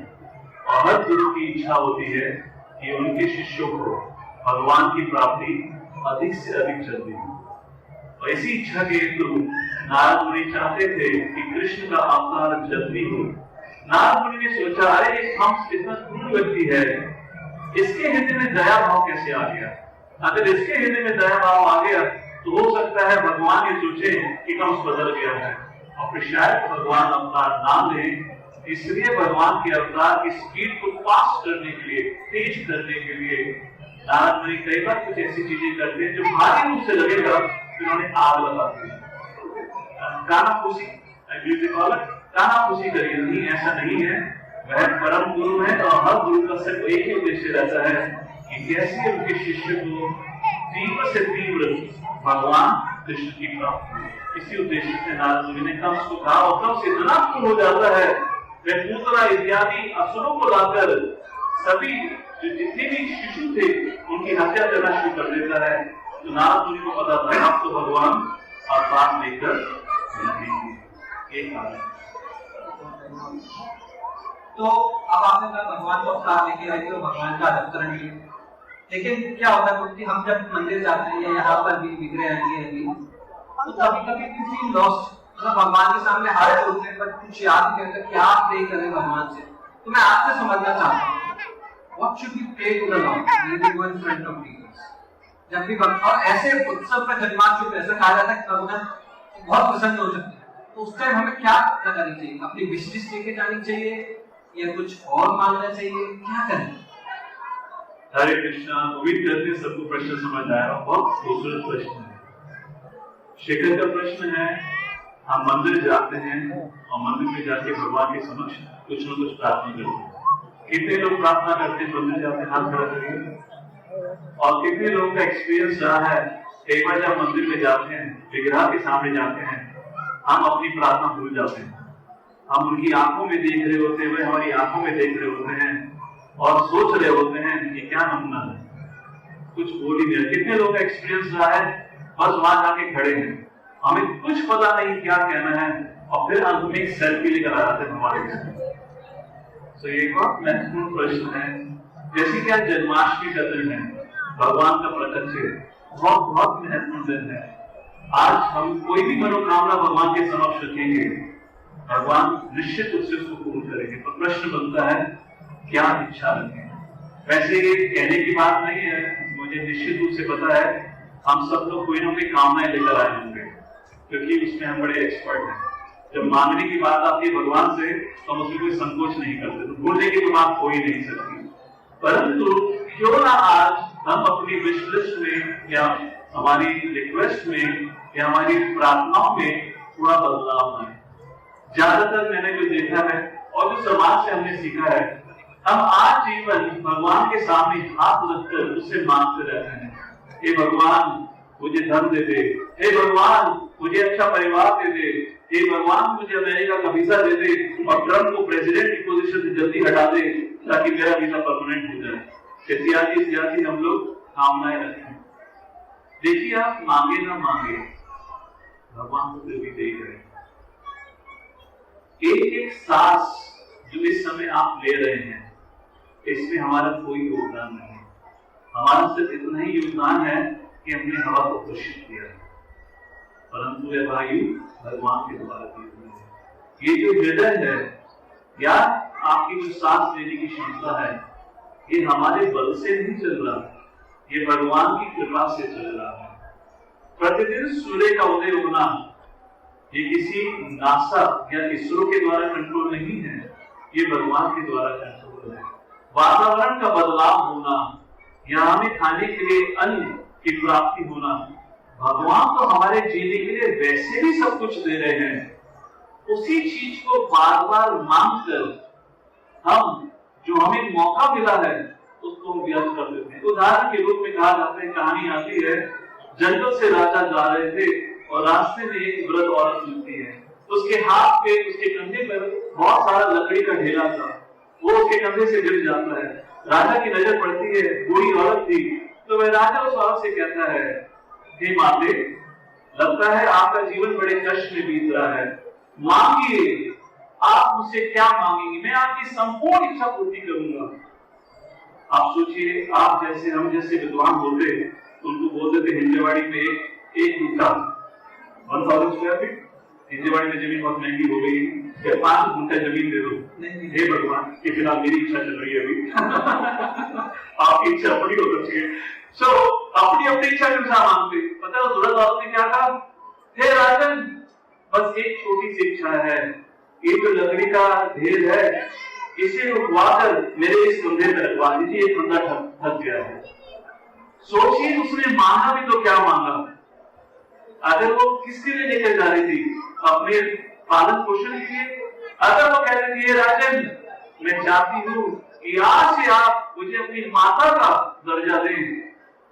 और हर गुरु की इच्छा होती है कि उनके शिष्यों को भगवान की प्राप्ति अधिक से अधिक जल्दी हो, और इसी इच्छा के हेतु नारद मुनि चाहते थे कि कृष्ण का अवतार जल्दी हो। नारद मुनि ने सोचा, अरे हम इतना क्रूर व्यक्ति है, इसके हृदय में दया भाव कैसे आ गया? अगर इसके हृदय में दया भाव आ गया तो हो सकता है भगवान ये सोचे कि कंस बदल गया है और फिर शायद भगवान अवतार ना ले। इसलिए भगवान के अवतार की स्पीड को फास्ट करने के लिए, तेज करने के लिए नारद मुनि कई बार कुछ ऐसी चीजें करते हैं जो भारी रूप से लगेगा कि उन्होंने आग लगा दी। कानाफूसी करिए नहीं, ऐसा नहीं है। वह परम गुरु है और हर गुरु का सिर्फ एक ही उद्देश्य रहता है कि कैसे उनके शिष्य को तीव्र से तीव्र भगवान कृष्ण की प्राप्ति। इसी उद्देश्य से नारद मुनि ने कंस को कहा, और कंस इतना क्रूर हो जाता है, वह पूतना इत्यादि असुरों को लाकर सभी जो जितने भी शिशु थे उनकी हत्या करना शुरू कर देता है। तो नारद मुनि को पता था अब तो भगवान अवतार लेकर रहेंगे। एक कारण। तो अब आपने कहा भगवान को अवतार लेके आए तो भगवान का अवतरण लिया, लेकिन क्या होता है कि हम जब मंदिर जाते हैं या यहाँ पर भी विग्रह आएंगे तो कभी कभी किसी लॉस्ट, मतलब भगवान के सामने हाथ जोड़ते पर कुछ याद नहीं रहता कि आप प्रे करें भगवान से। तो मैं आपसे समझना चाहता हूँ, what should we pray to the lord when we go in front of Jesus? जब भी और ऐसे उत्सव पर जन्माष्टमी ऐसा कहा जाता है कि भगवान बहुत प्रसन्न हो सकते हैं, तो उस टाइम हमें क्या करनी चाहिए? अपनी विश लिस्ट लेके जानी चाहिए या कुछ और मांगना चाहिए? क्या करें? हरे कृष्णा। उम्मीद करते हैं सबको प्रश्न समझ आया। बहुत खूबसूरत प्रश्न है। शेखर का प्रश्न है, हम मंदिर जाते हैं और मंदिर में जाके भगवान के समक्ष कुछ न कुछ प्रार्थना करते हैं। कितने लोग प्रार्थना करते हैं मंदिर जाते हैं? हाथ खड़ा करिए। और कितने लोगों का एक्सपीरियंस रहा है, कई बार जब मंदिर में जाते हैं, विग्रह के सामने जाते हैं, हम अपनी प्रार्थना भूल जाते हैं। हम उनकी आंखों में देख रहे होते हैं, वे हमारी आंखों में देख रहे होते हैं और सोच रहे होते हैं कि क्या नमूना है, कुछ बोल ही नहीं। कितने लोगों का एक्सपीरियंस रहा है, बस वहां जाके खड़े हैं, हमें कुछ पता नहीं क्या कहना है, और फिर अंत में एक सेल्फी लेकर आ जाते हैं हमारे। तो ये बहुत महत्वपूर्ण प्रश्न है। जैसे कि आज जन्माष्टमी का दिन है, भगवान का प्रकट बहुत बहुत महत्वपूर्ण दिन है। आज हम कोई भी मनोकामना भगवान के समक्ष रखेंगे, भगवान निश्चित रूप से उसको पूर्ण करेंगे। तो प्रश्न बनता है क्या इच्छा रखें? वैसे ये कहने की बात नहीं है, मुझे निश्चित रूप से पता है हम सब लोग कोई ना कोई कामनाएं लेकर आए होंगे, क्योंकि उसमें हम बड़े एक्सपर्ट हैं। जब मांगने की बात आती है भगवान से तो हम उसमें कोई संकोच नहीं करते, तो भूलने की तो बात हो ही नहीं सकती। परंतु क्यों ना आज हम अपनी विश लिस्ट में या हमारी रिक्वेस्ट में या हमारी प्रार्थनाओं में थोड़ा बदलाव आए। ज्यादातर मैंने जो देखा है और जो समाज से हमने सीखा है, हम आज जीवन भगवान के सामने हाथ रखकर उससे मांगते रहते हैं, हे भगवान मुझे धन दे दे, हे भगवान मुझे अच्छा परिवार दे दे, हे भगवान मुझे अमेरिका का वीजा दे दे और ट्रम्प को प्रेसिडेंट की पोजीशन से जल्दी हटा दे ताकि मेरा वीजा परमानेंट हो जाए। इत्यादि इत्यादि हम लोग कामनाएं रखते हैं। देखिए, आप मांगे ना मांगे, भगवान को फिर भी दे रहे हैं। एक एक सांस जो इस समय आप ले रहे हैं, इसमें हमारा कोई योगदान नहीं है। हमारा सिर्फ इतना ही योगदान है कि हमने हवा को दूषित किया है, परंतु यह वायु भगवान के द्वारा दी हुई है। ये जो हृदय है या आपकी जो सांस लेने की क्षमता है, ये हमारे बल से नहीं चल रहा, ये भगवान की कृपा से चल रहा है। प्रतिदिन सूर्य का उदय होना ये किसी नासा या इसरो के द्वारा कंट्रोल नहीं है, ये भगवान के द्वारा कंट्रोल है। वातावरण का बदलाव होना या हमें खाने के लिए अन्न की प्राप्ति होना, भगवान तो हमारे जीने के लिए वैसे भी सब कुछ दे रहे हैं। उसी चीज को बार बार मांग कर हम जो हमें मौका मिला है उसको हम व्यर्थ कर देते हैं। उदाहरण के रूप में कहा जाता है, कहानी आती है, जंगल से राजा जा रहे थे और रास्ते में एक वृद्ध औरत मिलती है। उसके हाथ पे, उसके कंधे पर बहुत सारा लकड़ी का ढेला था, वो उसके कंधे से गिर जाता है। राजा की नजर पड़ती है, बूढ़ी औरत थी, तो वह राजा उस औरत से कहता है, हे माते, लगता है आपका जीवन बड़े कष्ट में बीत रहा है, मांगिए, आप मुझसे क्या मांगेंगे, मैं आपकी संपूर्ण इच्छा पूर्ति करूंगा। आप सोचिए, आप जैसे हम जैसे विद्वान होते, उनको बोलते थे हिंजेवाड़ी में एक गुंठा 1000 स्क्वायर फीट, हिंजेवाड़ी में जमीन बहुत महंगी हो गई है, 5 गुंठा जमीन दे दो। हे भगवान, कि फिलहाल मेरी इच्छा चल रही है अभी आपकी इच्छा बड़ी हो सकती है। सो अपनी अपनी इच्छा के अनुसार मांगते। पता है तुरंत औरत ने क्या कहा, हे राजन, बस एक छोटी सी इच्छा है, ये जो लकड़ी का ढेर है इसे रुकवाकर मेरे इस कंधे पर रखवा दीजिए, ये कंधा थक गया है। सोचिए, उसने मांगा भी तो क्या मांगा। अगर वो किसके लिए लेकर जा रही थी, अपने पालन पोषण के लिए। अगर वो कह रही थी, राजन, मैं चाहती हूँ कि आज से आप मुझे अपनी माता का दर्जा दें,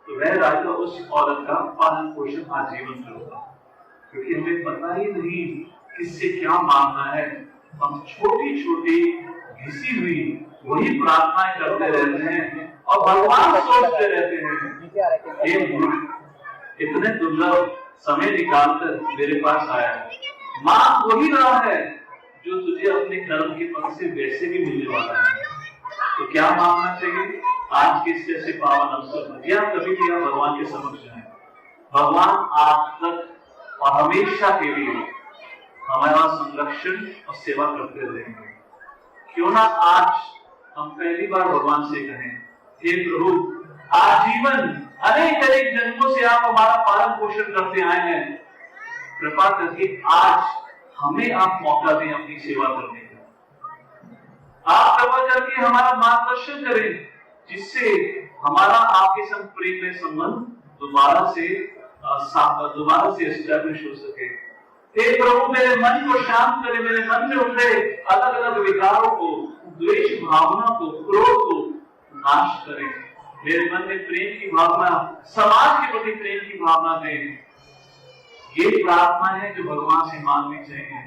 तो वह राजा उस औरत का पालन पोषण आजीवन करेगा, क्योंकि हमें पता ही नहीं किससे क्या मांगना है। हम छोटी छोटी घिसी हुई वही प्रार्थनाएं करते रहते हैं और भगवान सोचते रहते हैं। ये मूर्ख इतने दुर्लभ समय निकालकर मेरे पास आया है, मांग वही रहा है जो तुझे अपने कर्म के फल से वैसे भी मिलने वाला है। तो क्या मांगना चाहिए आज के जैसे पावन अवसर पर, या कभी भी आप भगवान के समक्ष जाएं, भगवान आज तक और हमेशा के लिए हमारा संरक्षण और सेवा करते रहेंगे। क्यों ना आज हम पहली बार भगवान से कहें, हे प्रभु, आजीवन अनेक अनेक जन्मों से आप हमारा पालन पोषण करते आए हैं, कृपा करके आज हमें आप मौका दें अपनी सेवा करने का। आप कृपा करके हमारा मार्गदर्शन करें, जिससे हमारा आपके संग प्रेम में संबंध दोबारा से एस्टैब्लिश हो सके। हे प्रभु, मेरे मन को शांत करें, मेरे मन में उठे अलग अलग विकारों को, द्वेष भावना को, क्रोध को नाश करें। मेरे मन में प्रेम की भावना, समाज के प्रति प्रेम की भावना दें। ये प्रार्थना है जो भगवान से मांगनी चाहिए,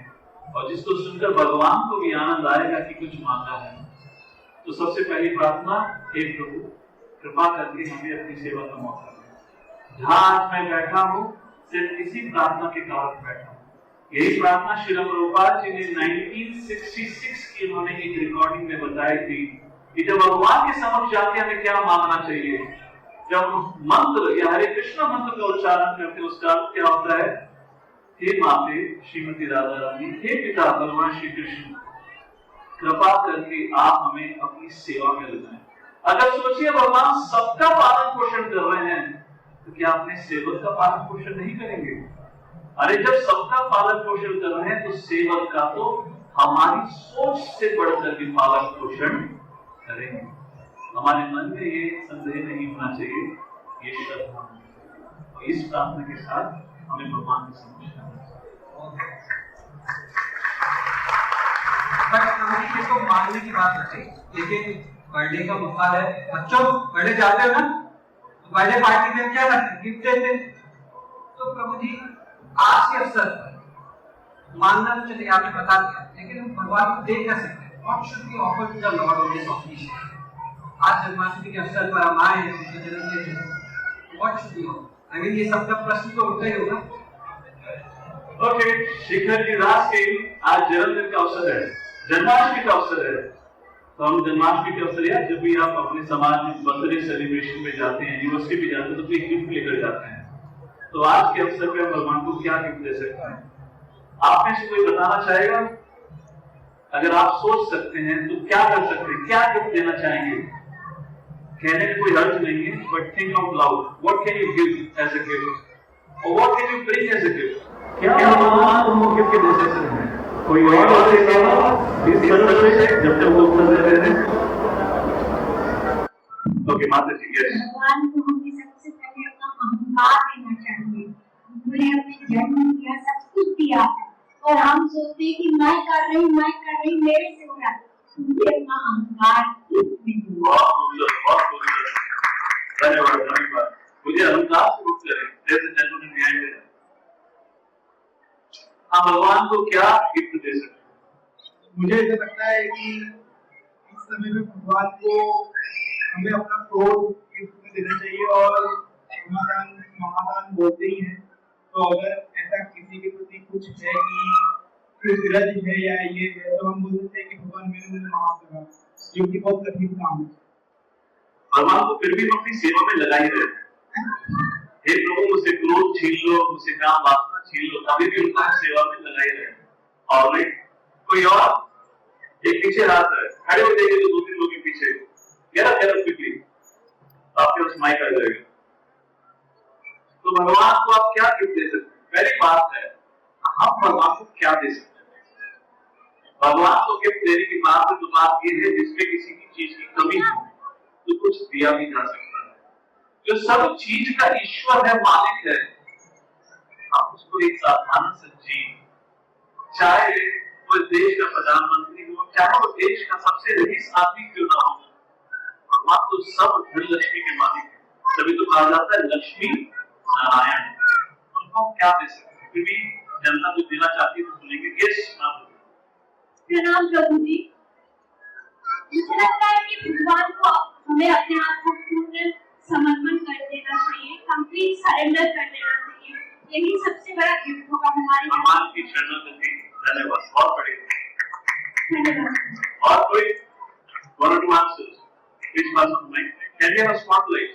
और जिसको सुनकर भगवान को भी आनंद आएगा कि कुछ मांगा है। तो सबसे पहली प्रार्थना, हे प्रभु, कृपा करके हमें अपनी सेवा का मौका दें। जहां आज मैं बैठा हूं, सिर्फ इसी प्रार्थना के कारण बैठा हूं। यही प्रार्थना श्री प्रभुपाद जी ने 1966 की उन्होंने एक रिकॉर्डिंग में बताई थी कि जब भगवान के समक्ष जाके हमें क्या मांगना चाहिए। जब मंत्र या हरे कृष्ण मंत्र का उच्चारण करते हैं, उसका अर्थ क्या होता है, हे माते श्रीमती राधा रानी, हे पिता भगवान श्री कृष्ण, कृपा करके आप हमें अपनी सेवा में लगाएं। अगर सोचिए भगवान सबका पालन पोषण कर रहे हैं, तो क्या अपने सेवक का पालन पोषण नहीं करेंगे? अरे जब सबका पालन पोषण कर रहे हैं, तो सेवक का तो हमारी सोच से बढ़कर भी पालन पोषण करेंगे। हमारे मन में ये संदेह नहीं होना चाहिए, ये श्रद्धा होनी चाहिए। और इस प्रार्थना के साथ हमें भगवान के समक्ष आना चाहिए। तो मांगने की बात होती, लेकिन बर्थडे का मौका है, बच्चों बर्थडे जाते हो ना, तो बर्थडे पार्टी में क्या करते हैं, गिफ्ट देते हैं। तो प्रभु जी, आज के अवसर पर मांगना तो चलिए आपने बता दिया, लेकिन हम भगवान को देख कर सकते हैं। What should be offered to the lord on this occasion? आज जन्माष्टमी के अवसर पर हम आए हैं, उनका जन्मदिन है, what should be offered? I mean ये सबका प्रश्न तो उठता ही होगा। ओके, शिखर की रात के आज जन्मदिन का अवसर है, जन्माष्टमी का अवसर है। तो हम जन्माष्टमी के अवसर, या जब भी आप अपने समाज में बर्थडे सेलिब्रेशन में जाते हैं, यूनिवर्सिटी में जाते हैं, तो एक गिफ्ट लेकर जाते हैं। तो आज के अवसर पे हम भगवान को क्या गिफ्ट दे सकते हैं? आप में से कोई बताना चाहेगा? अगर आप सोच सकते हैं तो क्या कर सकते हैं, क्या गिफ्ट देना चाहेंगे? कहने में कोई हर्ज नहीं है, but think out loud. What can you give as a gift, और what can you bring as a gift? क्या भगवान तुमको गिफ्ट दे सकते हैं? कोई और इस तरह से जब तक वो उत्तर दे रहे हैं. ओके माता जी, यस. भगवान को हमें सबसे पहले अपना अहंकार देना चाहिए. उन्होंने हमें जन्म दिया, सब कुछ दिया है, और हम सोचते हैं कि मैं कर रही, मेरे से हो रहा है. मुझे अपना अहंकार बहुत सुंदर, बहुत सुंदर. धन्यवाद, धन्यवाद. मुझे अहंकार से मुक्त करें. जैसे जन्म न्याय दे. हम भगवान को क्या गिफ्ट दे सकते हैं? मुझे ऐसा लगता है कि इस समय में भगवान को हमें अपना क्रोध गिफ्ट में देना चाहिए, और महादान बोलते ही हैं. तो अगर ऐसा किसी के प्रति कुछ है कि कुछ ग्रज है या ये है, तो हम बोल सकते हैं कि भगवान मेरे मुझे माफ करा, जो कि बहुत कठिन काम है. भगवान को फिर भी हम अपनी सेवा में लगाए रहते हैं. हे प्रभु, मुझसे क्रोध छीन लो, मुझसे काम वासना छीन लो, तभी भी उनका सेवा में लगाए रहे. और नहीं कोई और एक पीछे हाथ है, खड़े हो जाइए. तो 2-3 लोग के पीछे गेट अप क्विकली. आपके पास माइक आ जाएगा. तो भगवान को आप क्या गिफ्ट दे सकते हैं? पहली बात है, हम भगवान को क्या दे सकते हैं? भगवान को गिफ्ट देने की बात है तो बात ये है जिसमें किसी की चीज की कमी हो तो कुछ दिया भी जा सकता है. जो सब चीज का ईश्वर है, मालिक है, आप उसको एक साधारण सा जीव, चाहे वो देश का प्रधानमंत्री हो, चाहे वो देश का सबसे रईस आदमी क्यों ना हो, भगवान तो सब धन लक्ष्मी के मालिक है. तभी तो कहा जाता है लक्ष्मी नारायण. उनको क्या दे सकते हैं? फिर भी जनता जो देना चाहती है तो सुनेंगे. यस प्रणाम प्रभु जी. मुझे लगता है कि भगवान को हमें अपने आप को पूर्ण समर्पण कर देना चाहिए, कंप्लीट सरेंडर कर देना चाहिए. यही सबसे बड़ा गिफ्ट होगा हमारे भगवान की शरणागति. धन्यवाद, बहुत बढ़िया. धन्यवाद. और कोई one or two answers? Which person of mine? Can we have a spotlight?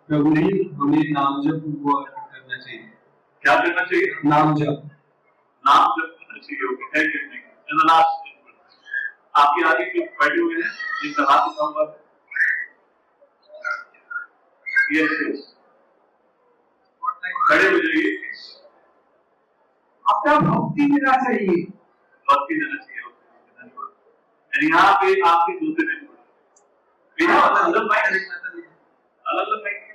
प्रभु जी, हमें नाम जप को करना चाहिए. क्या करना चाहिए? नाम जप. नाम जप करना चाहिए. Okay, thank you. And the last, आपके आगे जो बैठे हुए हैं जिनका हाथ उठा हुआ है. यस यस, खड़े हो जाइए. आपका भक्ति देना चाहिए. भक्ति देना चाहिए. धन्यवाद. यहाँ पे आपके दूसरे दिन बिना अलग माइक अलग माइक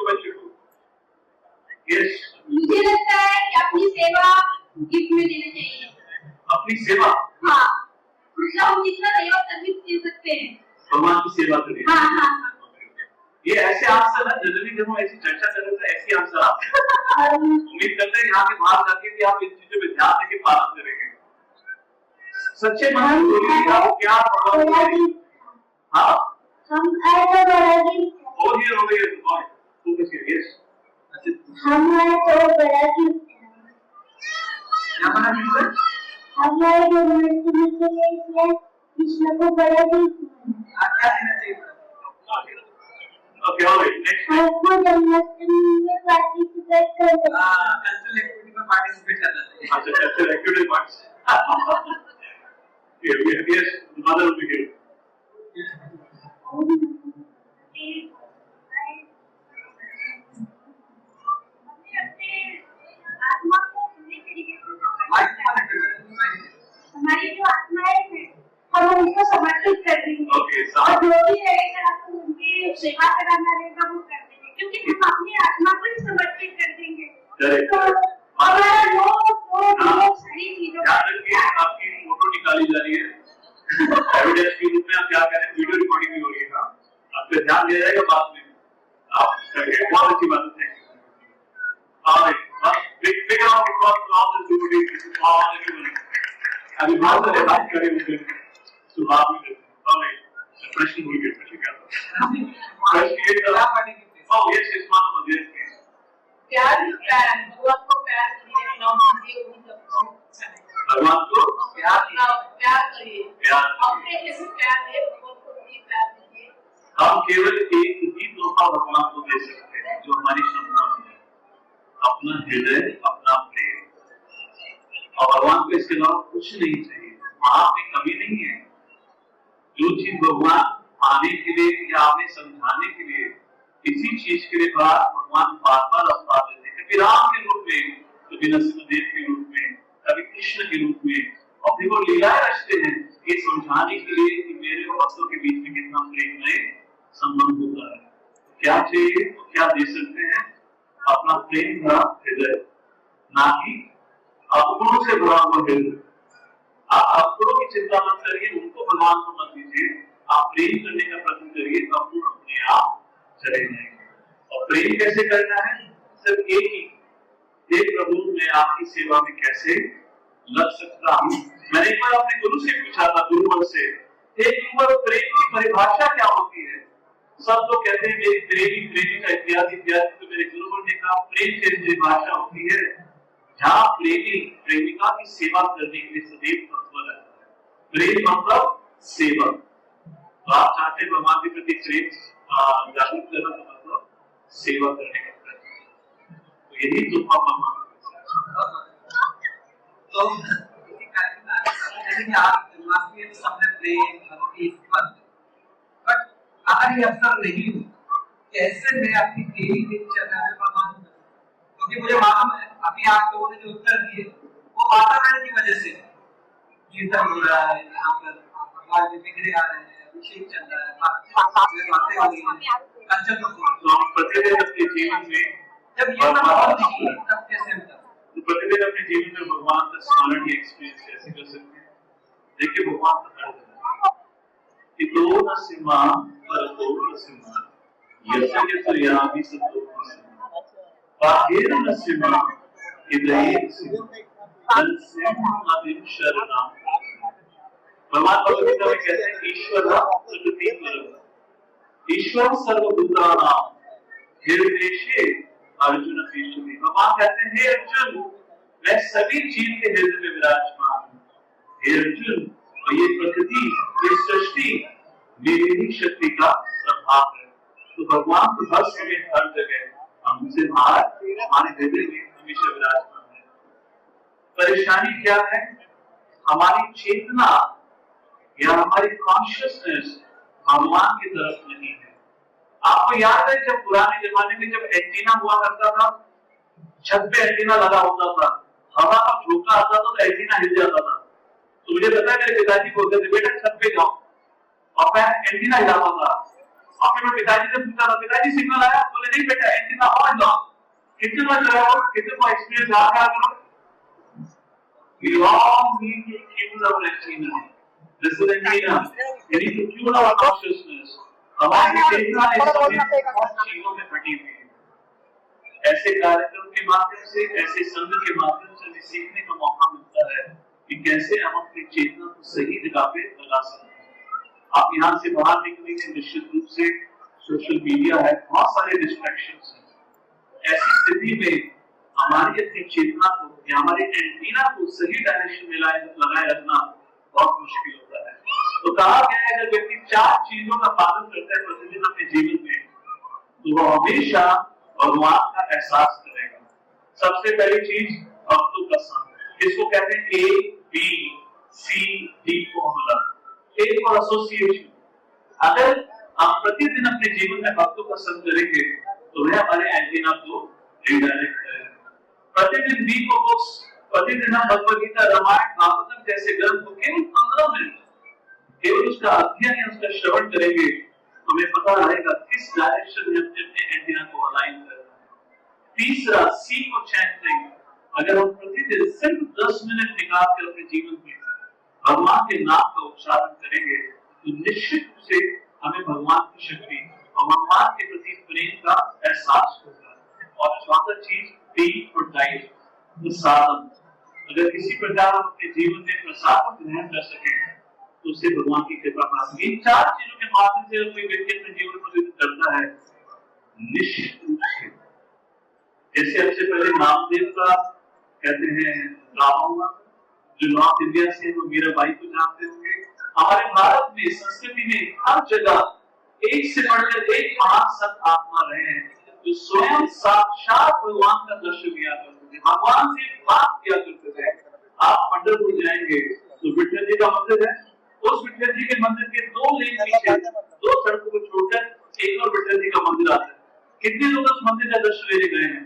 बच्चे को. यस, मुझे लगता है कि अपनी सेवा गिफ्ट में देना चाहिए. अपनी सेवा. हाँ, मतलब हम जितना दया सर्विस दे सकते हैं. भगवान की सेवा करिए. हाँ हाँ हाँ. ये ऐसे आंसर है जनरली जब हम ऐसी चर्चा कर रहे थे ऐसे आंसर आते हैं. उम्मीद करते हैं यहाँ के बाहर जाके कि आप इन चीजों पे ध्यान देके पालन करेंगे. सच्चे मन से बोलिए आप क्या भगवान को. हाँ, हम ऐसा बड़ा गिफ्ट हो गया बॉय. फोकस करिए. यस, हमारा तो बड़ा गिफ्ट है. क्या बना है? हमारे जन्माष्टमी के लिए कृष्ण को बड़ा गिफ्ट है. क्या देना चाहिए? Okay, alright. नेक्स्ट, आपको जन्माष्टमी में पार्टिसिपेट करना है. कल्चरल एक्टिविटी में पार्टिसिपेट करना चाहिए. अच्छा, cultural activity parts. Yes, mother will be here. हमारी जो आत्माएं हैं हम उनको समर्पित कर देंगे. ओके, और जो भी रहेगा आपको उनकी सेवा कराना रहेगा वो कर देंगे, क्योंकि हम अपनी आत्मा को ही समर्पित कर देंगे. करेक्ट. तो हमारा लोग सारी चीजों ध्यान रखिए, आपकी फोटो निकाली जा रही है. एविडेंस के रूप में आप क्या करें, वीडियो रिकॉर्डिंग भी हो रही है. आप पे ध्यान दिया जाएगा बाद में. आप करिए, बहुत अच्छी बात है. Alright, big round of applause to all the devotees, all everyone. अभी बहुत सारे बात करे होंगे तो बाद में करते हैं. ऑलराइट, प्रश्न भूल गए. प्रश्न क्या था? प्रश्न ये था. ओह यस यस, मान लीजिए. प्यार भगवान को प्यार करिए, नाम लीजिए, वही सबको अच्छा है. भगवान को प्यार करिए. प्यार अपने जैसे प्यार है, भगवान को भी प्यार दीजिए. हम केवल एक ही तोहफा भगवान को दे सकते हैं जो हमारी क्षमता में है. अपना हृदय, अपना प्रेम. और भगवान को इसके अलावा कुछ नहीं चाहिए, वहां पे कमी नहीं है। जो चीज भगवान पाने के लिए या हमें समझाने के लिए, किसी चीज के लिए भगवान बार बार अवतार देते हैं, कभी राम के रूप में, कभी नरसिंहदेव के रूप में, कभी कृष्ण के रूप में, और फिर वो लीलाएं रचते हैं ये समझाने के लिए कि मेरे और भक्तों के बीच में कितना प्रेममय संबंध होता है। क्या चाहिए तो क्या दे सकते हैं? अपना प्रेम भरा हृदय, ना कि अवगुणों से भरा हुआ हृदय। आप अवगुणों की चिंता मत करिए, उनको भगवान को मत दीजिए, आप प्रेम करने का प्रयत्न करिए, अवगुण अपने आप चले जाएंगे। और प्रेम कैसे करना है? सिर्फ एक ही, हे प्रभु मैं आपकी सेवा में कैसे लग सकता हूँ। मैंने एक बार अपने गुरु से पूछा था, गुरुवर से, हे गुरुवर प्रेम की परिभाषा क्या होती है? सब लोग कहते हैं मेरी प्रेमी प्रेमिका इत्यादि इत्यादि, तो मेरे गुरुवर ने कहा प्रेम की परिभाषा होती है जहाँ प्रेमी प्रेमिका की सेवा करने के लिए सदैव तत्पर रहता है। प्रेम मतलब सेवा। तो आप चाहते हैं भगवान के प्रति प्रेम जागरूक करना, तो मतलब सेवा करने का प्रयत्न, तो यही तो भगवान। तो इसी कार्यक्रम में जैसे कि आप जन्माष्टमी में सबने प्रेम भक्ति पद, बट अगर ये अवसर नहीं हो कैसे मैं अपनी डेली दिनचर्या में भगवान, क्योंकि मुझे मालूम है अभी आप लोगों ने जो उत्तर दिए वो वातावरण की वजह से, कीर्तन हो रहा है यहाँ पर, भगवान जी बिगड़े आ रहे हैं, अभिषेक चल रहा है, बातें हो रही हैं, कल्चर को प्रतिदिन अपने जीवन में जब ये मतलब नहीं तब कैसे होता? तो प्रतिदिन अपने जीवन में भगवान का स्मरण या एक्सपीरियंस कैसे कर सकते हैं? देखिए भगवान का कि तो न सीमा पर तो न सीमा यस्य यस्य यामि सतो न सीमा बाहेर न सीमा इदये सीमा तन्सिंह शरणा। भगवान भगवद्गीता में कहते हैं ईश्वर प्रकृति परम, ईश्वर सर्वभूतानां हृदयेषु अर्जुन पीछे। भगवान कहते हैं हे अर्जुन मैं सभी जीव के हृदय में विराजमान हूँ। हे अर्जुन और ये प्रकृति, ये सृष्टि मेरी ही शक्ति का प्रभाव है। तो भगवान तो हर समय हर जगह हमसे बाहर हमारे हृदय में हमेशा विराजमान है। परेशानी क्या है? हमारी चेतना या हमारी कॉन्शियसनेस भगवान की तरफ नहीं है। आपको याद है जब पुराने जमाने में जब एंटीना हुआ करता था, छत पे एंटीना लगा होता था, हवा का झोंका आता था तो एंटीना हिल जाता था। तो मुझे पता है मेरे पिताजी बोलते थे बेटा छत पे जाओ, और मैं एंटीना हिलाता था। और फिर मैं पिताजी से पूछता था पिताजी सिग्नल आया? बोले नहीं बेटा एंटीना ऑन जाओ। कितने बार लगाओ, कितने को एक्सपीरियंस आ क्या करो? We all need to tune our antenna. This is antenna. We need to tune our consciousness. हमारी चेतना इस समय बहुत चीजों में फटी हुई है। ऐसे कार्यक्रम के माध्यम से, ऐसे संघ के माध्यम से हमें सीखने का मौका मिलता है कि कैसे हम अपनी चेतना को सही जगह पे लगा सकते हैं। आप यहाँ से बाहर निकलेंगे निश्चित रूप से सोशल मीडिया है, बहुत सारे डिस्ट्रैक्शंस हैं। ऐसी स्थिति में हमारी अपनी चेतना को या हमारे एंटीना को सही डायरेक्शन में लगाए रखना बहुत मुश्किल होता है। तो कहा गया है जब व्यक्ति 4 चीजों का पालन करता है प्रतिदिन अपने जीवन में, तो वो हमेशा भगवान का एहसास करेगा। सबसे पहली चीज भक्तों का संग, इसको कहते हैं ABCD formula, A for association. अगर हम प्रतिदिन अपने जीवन में भक्तों का संग करेंगे तो वह हमारे एंटीना को रिडायरेक्ट करेगा। प्रतिदिन बी को बुक्स, प्रतिदिन हम भगवद गीता, रामायण, भागवतम जैसे ग्रंथ को केवल 15 मिनट केवल उसका अध्ययन या उसका श्रवण करेंगे तो हमें पता रहेगा किस डायरेक्शन में अपने एंटीना को अलाइन करना है। तीसरा सी को चैंटिंग, अगर हम प्रतिदिन सिर्फ 10 मिनट निकाल कर अपने जीवन में भगवान के नाम का उच्चारण करेंगे तो निश्चित रूप से हमें भगवान की शक्ति और भगवान के प्रति प्रेम का एहसास होगा। और चौथा चीज डी और डाइट, प्रसादम। अगर किसी प्रकार हम अपने जीवन में प्रसाद ग्रहण कर सके तो उससे भगवान की कृपा प्राप्त। इन 4 चीजों के माध्यम से कोई व्यक्ति अपने जीवन को व्यतीत करता है निश्चित रूप से, जैसे सबसे पहले नामदेव का कहते हैं ड्रामा हुआ, जो नॉर्थ इंडिया से वो मीराबाई को जानते होंगे। हमारे भारत में संस्कृति में हर जगह एक से बढ़कर एक महान संत आत्मा रहे हैं जो स्वयं साक्षात भगवान का दर्शन किया करते थे, भगवान से बात किया करते थे। आप पंढरपुर जाएंगे तो विठल जी का मंदिर है, उस विठल जी के मंदिर के 2 लेन पीछे 2 सड़कों को छोड़कर एक और विठल जी का मंदिर आता है। कितने लोग उस मंदिर का दर्शन लेने गए हैं?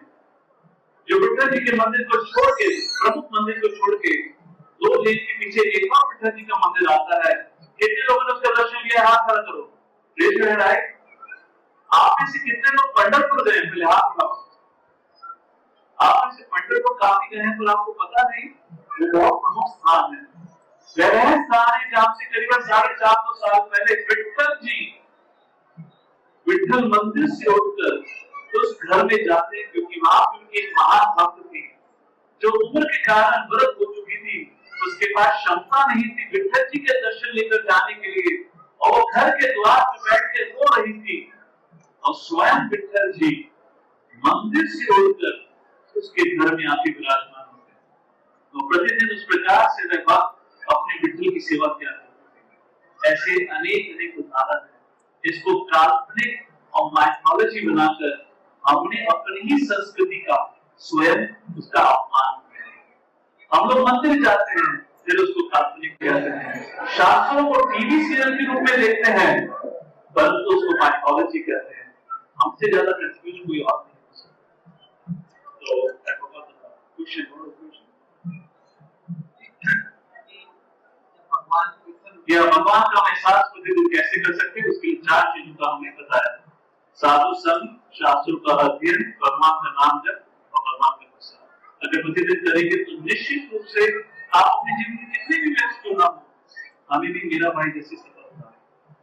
जो विठल जी के मंदिर को छोड़ के, प्रमुख मंदिर को छोड़ के 2 लेन के पीछे एक और विठल जी का मंदिर आता है, कितने लोगों ने उसका दर्शन लिया? हाथ खड़ा करो, रेज योर हैंड हाई। आप में से कितने लोग पंढरपुर गए? पहले हाथ उठाओ। आप में से पंढरपुर काफी गए हैं, तो आपको पता नहीं वो बहुत प्रमुख स्थान है, वह स्थान है जहां से करीबन 450 साल पहले विठल जी विठल मंदिर से उठकर उस घर में जाते, क्योंकि वहां पर उनकी एक महान भक्त थी जो उम्र के कारण वृद्ध हो चुकी थी, उसके पास क्षमता नहीं थी विठल जी के दर्शन लेकर जाने के लिए, और वो घर के द्वार पर बैठ के रो रही थी, और स्वयं विठल जी मंदिर से उठकर उसके घर में आके विराजमान होते। तो प्रतिदिन उस प्रकार से वह भक्त अपने विठल की सेवा किया करते। ऐसे अनेक उदाहरण है। इसको काल्पनिक और माइथोलॉजी बनाकर हमने अपनी ही संस्कृति का स्वयं उसका अपमान किया है। हम लोग मंदिर जाते हैं, फिर उसको काल्पनिक कहते हैं, शास्त्रों को टीवी सीरियल के रूप में देखते हैं, परंतु उसको माइथोलॉजी कहते हैं। हमसे ज्यादा कंफ्यूज कोई और नहीं हो सकता। तो भगवान का एहसास प्रतिदिन कैसे कर सकते हैं, उसके लिए 4 चीजों का हमने बताया। साधु संग, शास्त्रों का अध्ययन, भगवान का नाम जप और भगवान का प्रसाद। अगर प्रतिदिन करेंगे तो निश्चित रूप से आप अपने जीवन में कितने भी व्यस्त क्यों ना हो, हमें भी मेरा भाई जैसी सफलता है,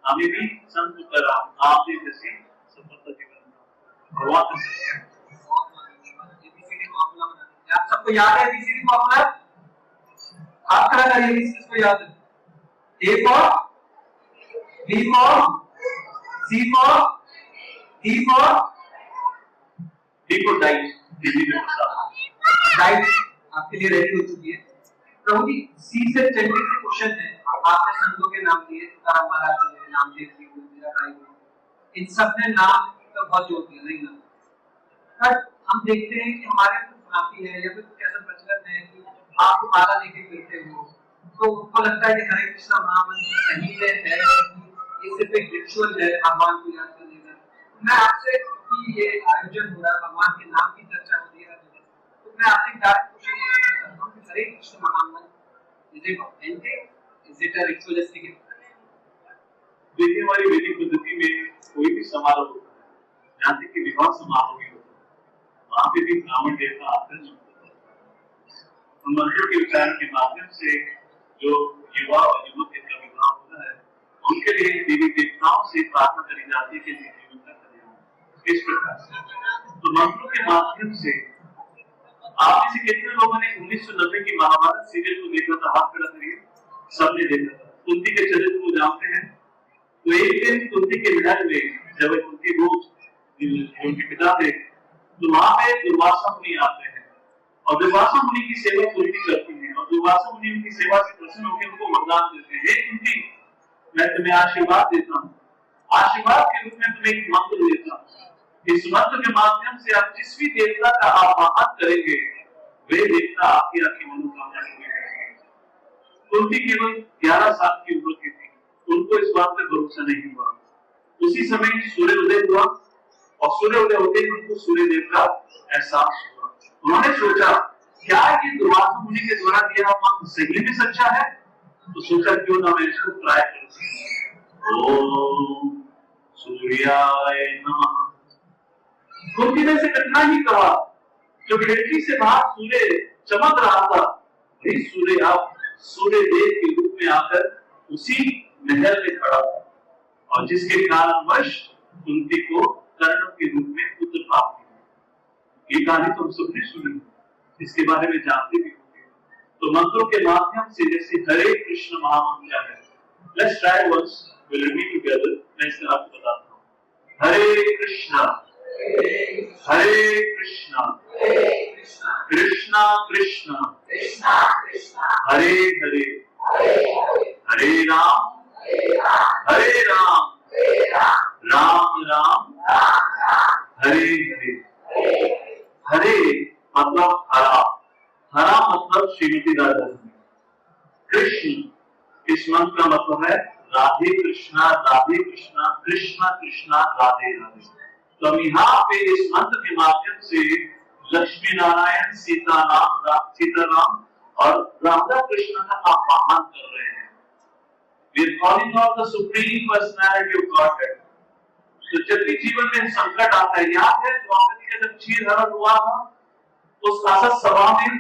हमें भी संत तुकाराम आपने जैसी सफलता जीवन भगवान का। आप सबको याद है एबीसीडी फॉर्मूला? आप खड़ा करिए इसको याद है। A for B for C for D for diet. Diet आपके लिए रेडी हो चुकी है। प्रभु जी C से 20 से क्वेश्चन है। आपने संतों के नाम दिए, तुकाराम महाराज ने नाम दिए, इन सब ने नाम तो बहुत जोर दिया नहीं ना, बट हम देखते हैं कि हमारे माफी है या फिर कुछ ऐसा प्रचलन है कि आप माला लेके फिरते हो, तो उनको लगता है कि हरे कृष्णा महामंत्र सही है, ये सिर्फ एक रिचुअल है भगवान को याद करने का। मैं आपसे कि ये आयोजन हो रहा है, भगवान के नाम की चर्चा हो रही है, तो मैं आपसे डायरेक्ट क्वेश्चन करता हूं कि हरे कृष्णा महामंत्र is it authentic, is it a ritualistic? देखिए हमारी वैदिक पद्धति में कोई भी समारोह होता है, जहाँ तक कि विवाह समारोह भी होता है, वहां पे भी ब्राह्मण देवता आकर उन मंत्रों के उच्चारण के माध्यम से जो युवा और युवक का विवाह होता है, उनके लिए देवी देवताओं से प्रार्थना करी जाती है कि जीवन का कल्याण। इस प्रकार से तो मंत्रों के माध्यम से आप में से कितने लोगों ने 1990 की महाभारत सीरियल को देखा था? हाथ खड़ा करिए। सबने देखा था। कुंती के चरित्र को जानते हैं? तो एक दिन कुंती के महल में जब कुंती भोज उनके पिता थे, तो वहां पे दुर्वासा मुनि आते हैं और दुर्वासा मुनि की सेवा कुंती करती है, और दुर्वासा मुनि उनकी सेवा से प्रसन्न होकर उनको वरदान देते हैं, हे कुंती मैं तुम्हें आशीर्वाद देता हूँ, आशीर्वाद के रूप में तुम्हें एक मंत्र देता हूँ, इस मंत्र के माध्यम से आप जिस भी देवता का आवाहन करेंगे वे देवता आपकी आपकी मनोकामना पूरी करेंगे। कुंती केवल 11 साल की उम्र की थी, उनको इस बात पर भरोसा नहीं हुआ। उसी समय सूर्योदय हुआ और सूर्योदय होते ही उनको सूर्यदेव का एहसास हुआ। उन्होंने सोचा क्या ये दुर्वासा मुनि के द्वारा दिया मंत्र सही में सच्चा है, तो सोचा क्यों ना मैं इसको ट्राई करूं। ओम सूर्याय नमः। कुंती ने से इतना ही कहा, जो खिड़की से बाहर सूर्य चमक रहा था, वही सूर्य आप सूर्यदेव के रूप में आकर उसी महल में खड़ा था, और जिसके कारणवश कुंती को कर्ण के रूप में पुत्र प्राप्त हुआ। ये कहानी तो हम सबने सुनी, इसके बारे में जानते भी होंगे। तो मंत्रों के माध्यम से जैसे हरे कृष्ण महामंत्र है, let's try once, will read together. मैं इसका आपको बताता हूँ। हरे कृष्णा कृष्णा कृष्णा हरे हरे हरे राम राम राम हरे हरे। हरे मतलब हरा, हरा मतलब श्रीमती राधा रानी, कृष्ण इस मंत्र का मतलब है राधे कृष्णा कृष्णा कृष्णा राधे राधे। तो हम यहाँ पे इस मंत्र के माध्यम से लक्ष्मी नारायण सीताराम और राधा कृष्ण का आह्वान कर रहे हैं। We are calling out the supreme personality of Godhead. तो जब भी जीवन में संकट आता है, याद है द्रौपदी का जब चीरहरण हुआ था उस असत सभा में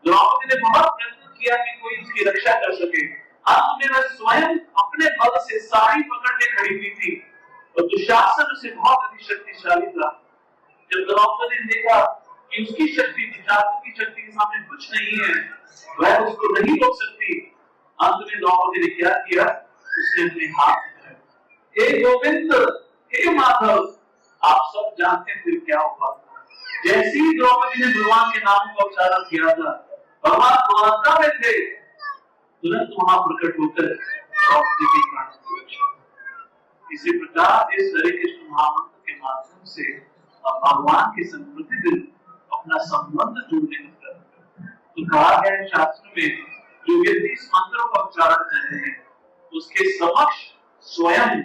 द्रौपदी ने बहुत प्रयत्न किया कि कोई इसकी रक्षा कर सके। अंत में वह स्वयं अपने बल से साड़ी पकड़ के खड़ी हुई थी और दुशासन उसे बहुत अधिक शक्तिशाली था। जब द्रौपदी ने देखा कि उसकी शक्ति दुशासन की शक्ति के सामने कुछ नहीं है, वह उसको नहीं रोक सकती, अंत में द्रौपदी ने क्या किया, उसने अपने हाथ उठाए। हे गोविंद, हे माधव, आप सब जानते हैं फिर क्या हुआ। जैसे ही द्रौपदी ने भगवान के नाम का उच्चारण किया था, भगवान द्वारका में थे, तुरंत वहां प्रकट होकर द्रौपदी की प्राण की रक्षा। इसी प्रकार इस हरे कृष्ण महामंत्र के माध्यम से अब भगवान के संग प्रतिदिन अपना संबंध जोड़ने का प्रयत्न करें। तो कहा गया है शास्त्र में, जो व्यक्ति इस मंत्र का उच्चारण कर रहे हैं उसके समक्ष स्वयं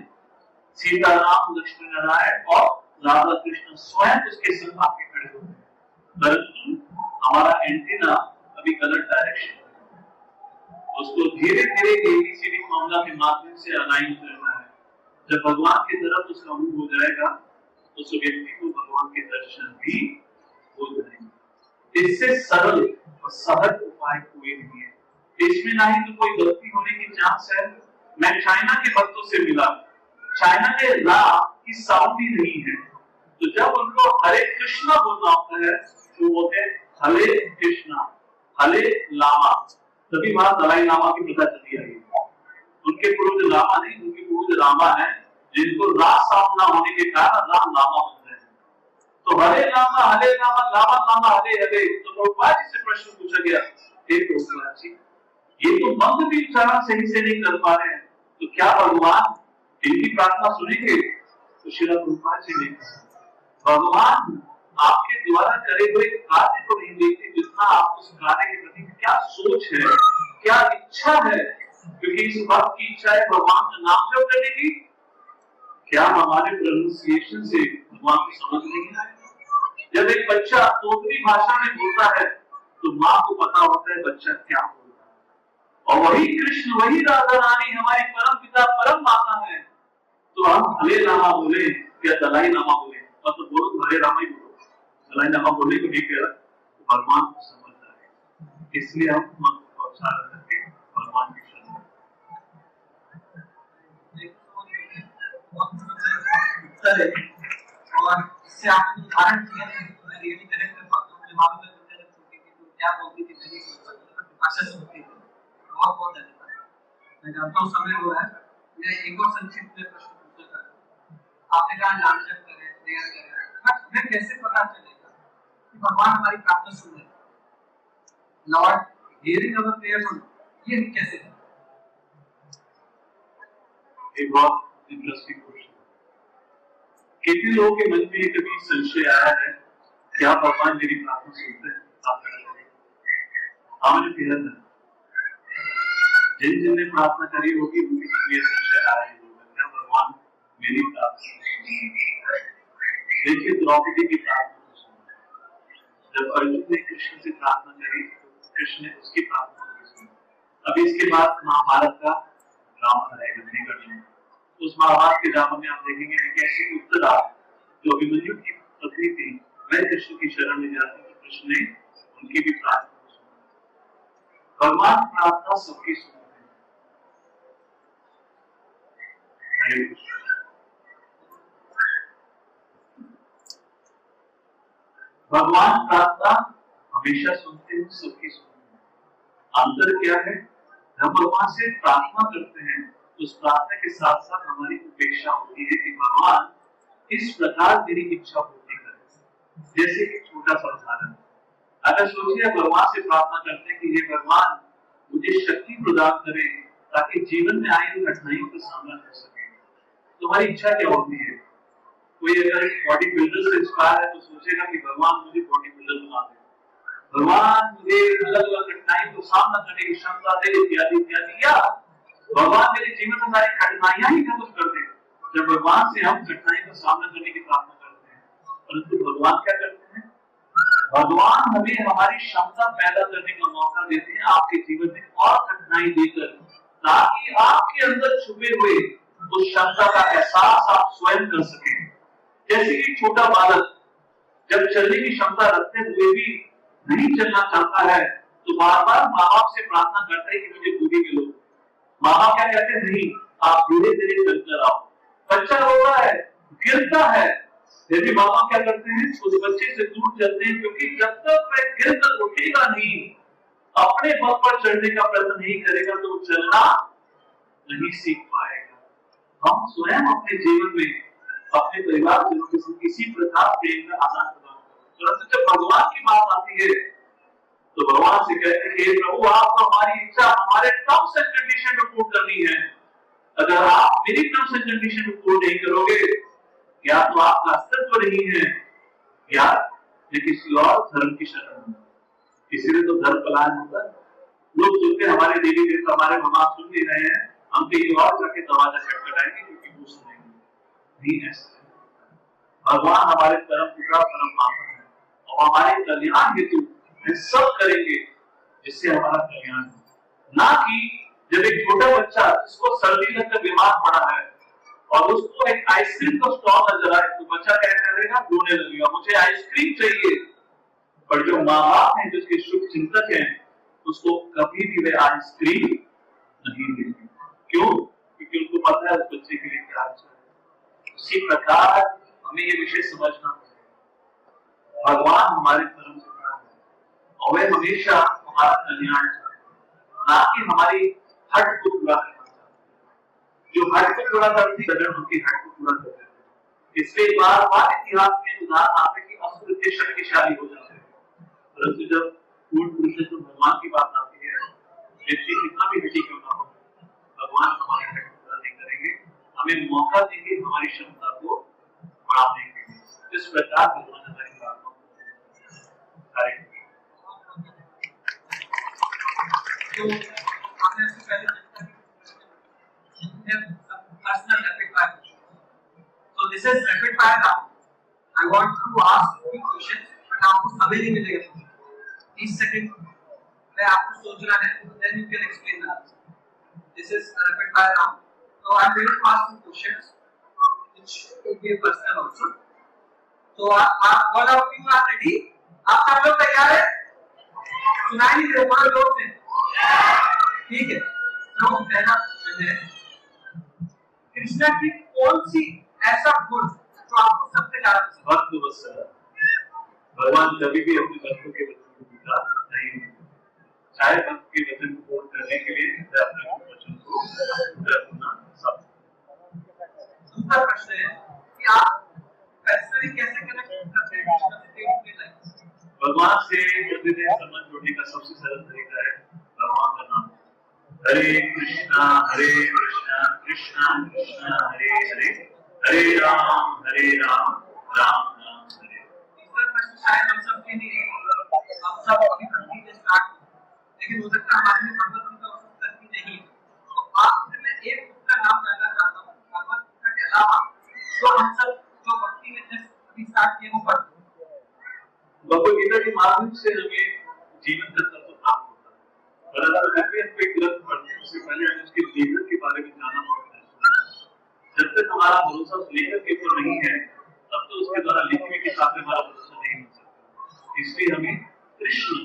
सीताराम लक्ष्मी नारायण और राधा कृष्ण स्वयं उसके संग आके खड़े होते हैं। परंतु हमारा एंटीना अभी गलत डायरेक्शन, उसको धीरे धीरे एबीसीडी फॉर्मूला के माध्यम से अलाइन करना है। जब भगवान की तरफ उसका मुंह हो जाएगा तो उस व्यक्ति को भगवान के दर्शन भी हो जाएंगे। इससे सरल और सहज उपाय कोई नहीं है। इसमें ना ही तो कोई गलती होने की चांस है। मैं चाइना के भक्तों से मिला, चाइना में ला की साउंड ही नहीं है, तो जब उनको हरे कृष्णा बोलना होता है तो बोलते हैं हरे कृष्णा, हरे लामा। तभी वहां दलाई लामा की पता चली आई। उनके पूर्वज लामा नहीं, उनके पूर्वज रामा है, जिनको रा साउंड ना होने के कारण राम लामा होते हैं। तो हरे लामा, हरे लामा, लामा लामा, हरे हरे। तो प्रभुपाद जी से प्रश्न पूछा गया, हे प्रभुपाद जी, ये तो मंत्र भी उच्चारण सही से नहीं कर पा रहे हैं, तो क्या भगवान इनकी प्रार्थना सुनेंगे? तो श्री प्रभुपाद जी ने कहा, भगवान आपके द्वारा करे हुए कार्य को नहीं देखते, जितना आप उस कार्य के प्रति क्या सोच है, क्या इच्छा है। क्योंकि इस बात की इच्छा है भगवान का नाम जप करने की। क्या हमारे प्रोनाउंसिएशन से भगवान को समझ नहीं आए? जब एक बच्चा तोतली भाषा में बोलता है तो माँ को पता होता है बच्चा क्या बोल रहा है। और वही कृष्ण, वही राधा रानी हमारी परम पिता परम माता है। तो हम हरे रामा बोले या दलाई लामा बोले, मतलब बोलो हरे रामा ही बोलो, दलाई लामा बोले को नहीं कह रहा, तो भगवान को समझ आए। इसलिए हम मंत्र का उच्चारण करके भगवान की शरण और इससे आपने उदाहरण दिया है, मैं रियली कनेक्ट कर पाता हूँ। मुझे मालूम है जब छोटी थी तो क्या बोलती थी, मेरी भाषा सुनती थी। बहुत बहुत धन्यवाद। मैं जानता हूँ समय हो रहा है, मैं एक और संक्षिप्त में प्रश्न पूछना चाहता हूँ। आपने कहा नाम जप करें, प्रेयर करें, बट हमें कैसे पता चलेगा कि भगवान हमारी प्रार्थना सुन रहे हैं? लॉर्ड हियरिंग अवर प्रेयर्स, ये कैसे? एक बहुत इंटरेस्टिंग क्वेश्चन। कितने लोगों के मन में कभी संशय आया है क्या भगवान मेरी प्रार्थना सुनते हैं? आप हाँ, मुझे बेहद है। जिन ने प्रार्थना करी होगी उनके मन में संशय आया होगा क्या भगवान मेरी प्रार्थना सुनते हैं? देखिए द्रौपदी की प्रार्थना सुना, जब अर्जुन ने कृष्ण से प्रार्थना करी तो कृष्ण ने उसकी प्रार्थना सुनी। अभी इसके बाद महाभारत का ड्रामा रहेगा। उस महाभारत के ड्रामा में आप देखेंगे एक ऐसी उत्तरा जो अभिमन्यु की पत्नी थी, वह कृष्ण की शरण में जाती तो कृष्ण ने उनकी भी प्रार्थना सुनी। भगवान प्रार्थना सबकी सुनते हैं। भगवान प्रार्थना हमेशा सुनते हैं, सबकी सुनते हैं। अंतर क्या है? हम भगवान से प्रार्थना करते हैं, उस प्रार्थना के साथ साथ हमारी अपेक्षा होती है कि भगवान इस प्रकार मेरी इच्छा पूरी करे। जैसे कि छोटा सा उदाहरण, अगर सोचिए भगवान से प्रार्थना करते हैं कि हे भगवान मुझे शक्ति प्रदान करें ताकि जीवन में आई हुई कठिनाइयों का सामना कर सके, तुम्हारी इच्छा क्या होती है? कोई अगर बॉडी बिल्डर से इंस्पायर है तो सोचेगा कि भगवान मुझे बॉडी बिल्डर बना दे। भगवान मुझे अलग अलग कठिनाई को सामना करने की क्षमता दे, इत्यादि इत्यादि। या भगवान मेरे जीवन में सारी कठिनाइयां ही खत्म कर दे। जब भगवान से हम कठिनाई का सामना करने की प्रार्थना करते हैं, परंतु भगवान क्या करते हैं, भगवान हमें हमारी क्षमता पैदा करने का मौका देते हैं आपके जीवन में और कठिनाई देकर, ताकि आपके अंदर छुपे हुए उस क्षमता का एहसास आप स्वयं कर सकें। जैसे कि छोटा बालक जब चलने की क्षमता रखते हुए भी नहीं चलना चाहता है, तो बार बार माँ बाप से प्रार्थना करता है कि मुझे गोदी में लो। माँ बाप क्या कहते हैं, नहीं, आप धीरे धीरे चलकर आओ। बच्चा रोता है, गिरता है, यदि माँ बाप क्या करते हैं, उस बच्चे से दूर चलते हैं, क्योंकि जब तक वह गिर कर उठेगा नहीं, अपने पग पर चढ़ने का प्रयत्न नहीं करेगा, तो वो चलना नहीं सीख पाएगा। हम स्वयं अपने जीवन में अपने परिवारजनों के साथ किसी प्रकार प्रेम का आदान प्रदान करें। परंतु जब भगवान की बात आती है, तो भगवान से कहते हैं, हे प्रभु, आपको हमारी इच्छा हमारे टर्म्स एंड कंडीशन में पूर्ण करनी है। अगर आप मेरी टर्म्स एंड कंडीशन में पूर्ण नहीं करोगे, या तो आपका अस्तित्व नहीं है, या किसी और धर्म की शरण में। इसीलिए तो धर्म पलायन होता है। लोग सुनते हमारे देवी देवता, हमारे भगवान सुन नहीं रहे हैं, हम कहीं और जाके दरवाजा खटखटाएंगे क्योंकि वो सुनेंगे नहीं। ऐसा भगवान हमारे परम पिता परम माता है, और हमारे कल्याण हेतु सब करेंगे जिससे हमारा कल्याण हो। ना कि जब एक छोटा बच्चा जिसको सर्दी लगकर बीमार पड़ा है और उसको एक आइसक्रीम का स्टॉल नजर आए, तो बच्चा क्या करेगा, रोने लगेगा, मुझे आइसक्रीम चाहिए। पर जो माँ बाप है, जिसके शुभ चिंतक हैं, उसको कभी भी वे आइसक्रीम नहीं देंगे। क्यों? क्योंकि उनको पता है उस बच्चे के लिए क्या अच्छा है। उसी प्रकार हमें ये विषय समझना है, भगवान हमारे परम पिता है और वे हमेशा हमारा कल्याण चाहते हैं, ना कि हमारी हट को पूरा करना चाहते। जो हट को पूरा करती है, उनकी हट को पूरा करते हैं। इसलिए बार बार इतिहास में उदाहरण आते हैं कि असुर इतने शक्तिशाली हो जाते हैं, परंतु जब पूर्ण पुरुष तो भगवान की बात आती है, व्यक्ति कितना भी हटी क्यों ना हो, भगवान हमारी हट को पूरा नहीं करेंगे, हमें मौका देंगे हमारी क्षमता को बढ़ाने के लिए। इस प्रकार भगवान हमारी बातों करेंगे। तो आपने इससे पहले personal rapid fire question. So this is rapid fire round. I want to ask you questions, but आपको समय नहीं मिलेगा। 30 सेकंड में आपको सोचना है, then you can explain the answer. This is a rapid fire round. So I'm going to ask you questions, which will be personal also. So आप all of you are ready? आप सब लोग तैयार हैं? सुनाई नहीं दे रहा, बड़ा जोर से। ठीक है। तो पहला क्वेश्चन है, कृष्णा की कौन सी ऐसा गुण जो आपको सबसे ज्यादा भक्त वत्सल। भगवान कभी भी अपने भक्तों के वचन को भूला नहीं है, चाहे भक्त के वचन को पूर्ण करने के लिए अपने वचन को पूरा करना सब। दूसरा प्रश्न है कि आप पर्सनली कैसे कनेक्ट करते हैं कृष्णा से डे टू डे लाइफ? भगवान से प्रतिदिन संबंध जोड़ने का सबसे सरल तरीका है भगवान का नाम। हरे कृष्णा कृष्णा कृष्णा हरे हरे, हरे राम राम राम हरे। तीसरा प्रश्न शायद हम सबके लिए, आप सब अभी भक्ति में स्टार्ट, लेकिन हो सकता है हमारे में भगवत गीता उस स्तर की नहीं। तो आपसे मैं एक बुक का नाम जानना चाहता हूँ भगवत गीता के अलावा, जो हम सब जो भक्ति में जस्ट अभी स्टार्ट किए वो पढ़ते हैं। भगवत गीता के माध्यम से हमें जीवन का तत्व प्राप्त होता है, परंतु जब भी हम कोई ग्रंथ पढ़ते हैं उससे पहले हमें उसके लेखक के बारे में जानना पड़ता है। जब तक हमारा भरोसा उस लेखक के ऊपर नहीं है, तब तो उसके द्वारा लिखी हुई किताब पे हमारा भरोसा नहीं हो सकता। इसलिए हमें कृष्ण,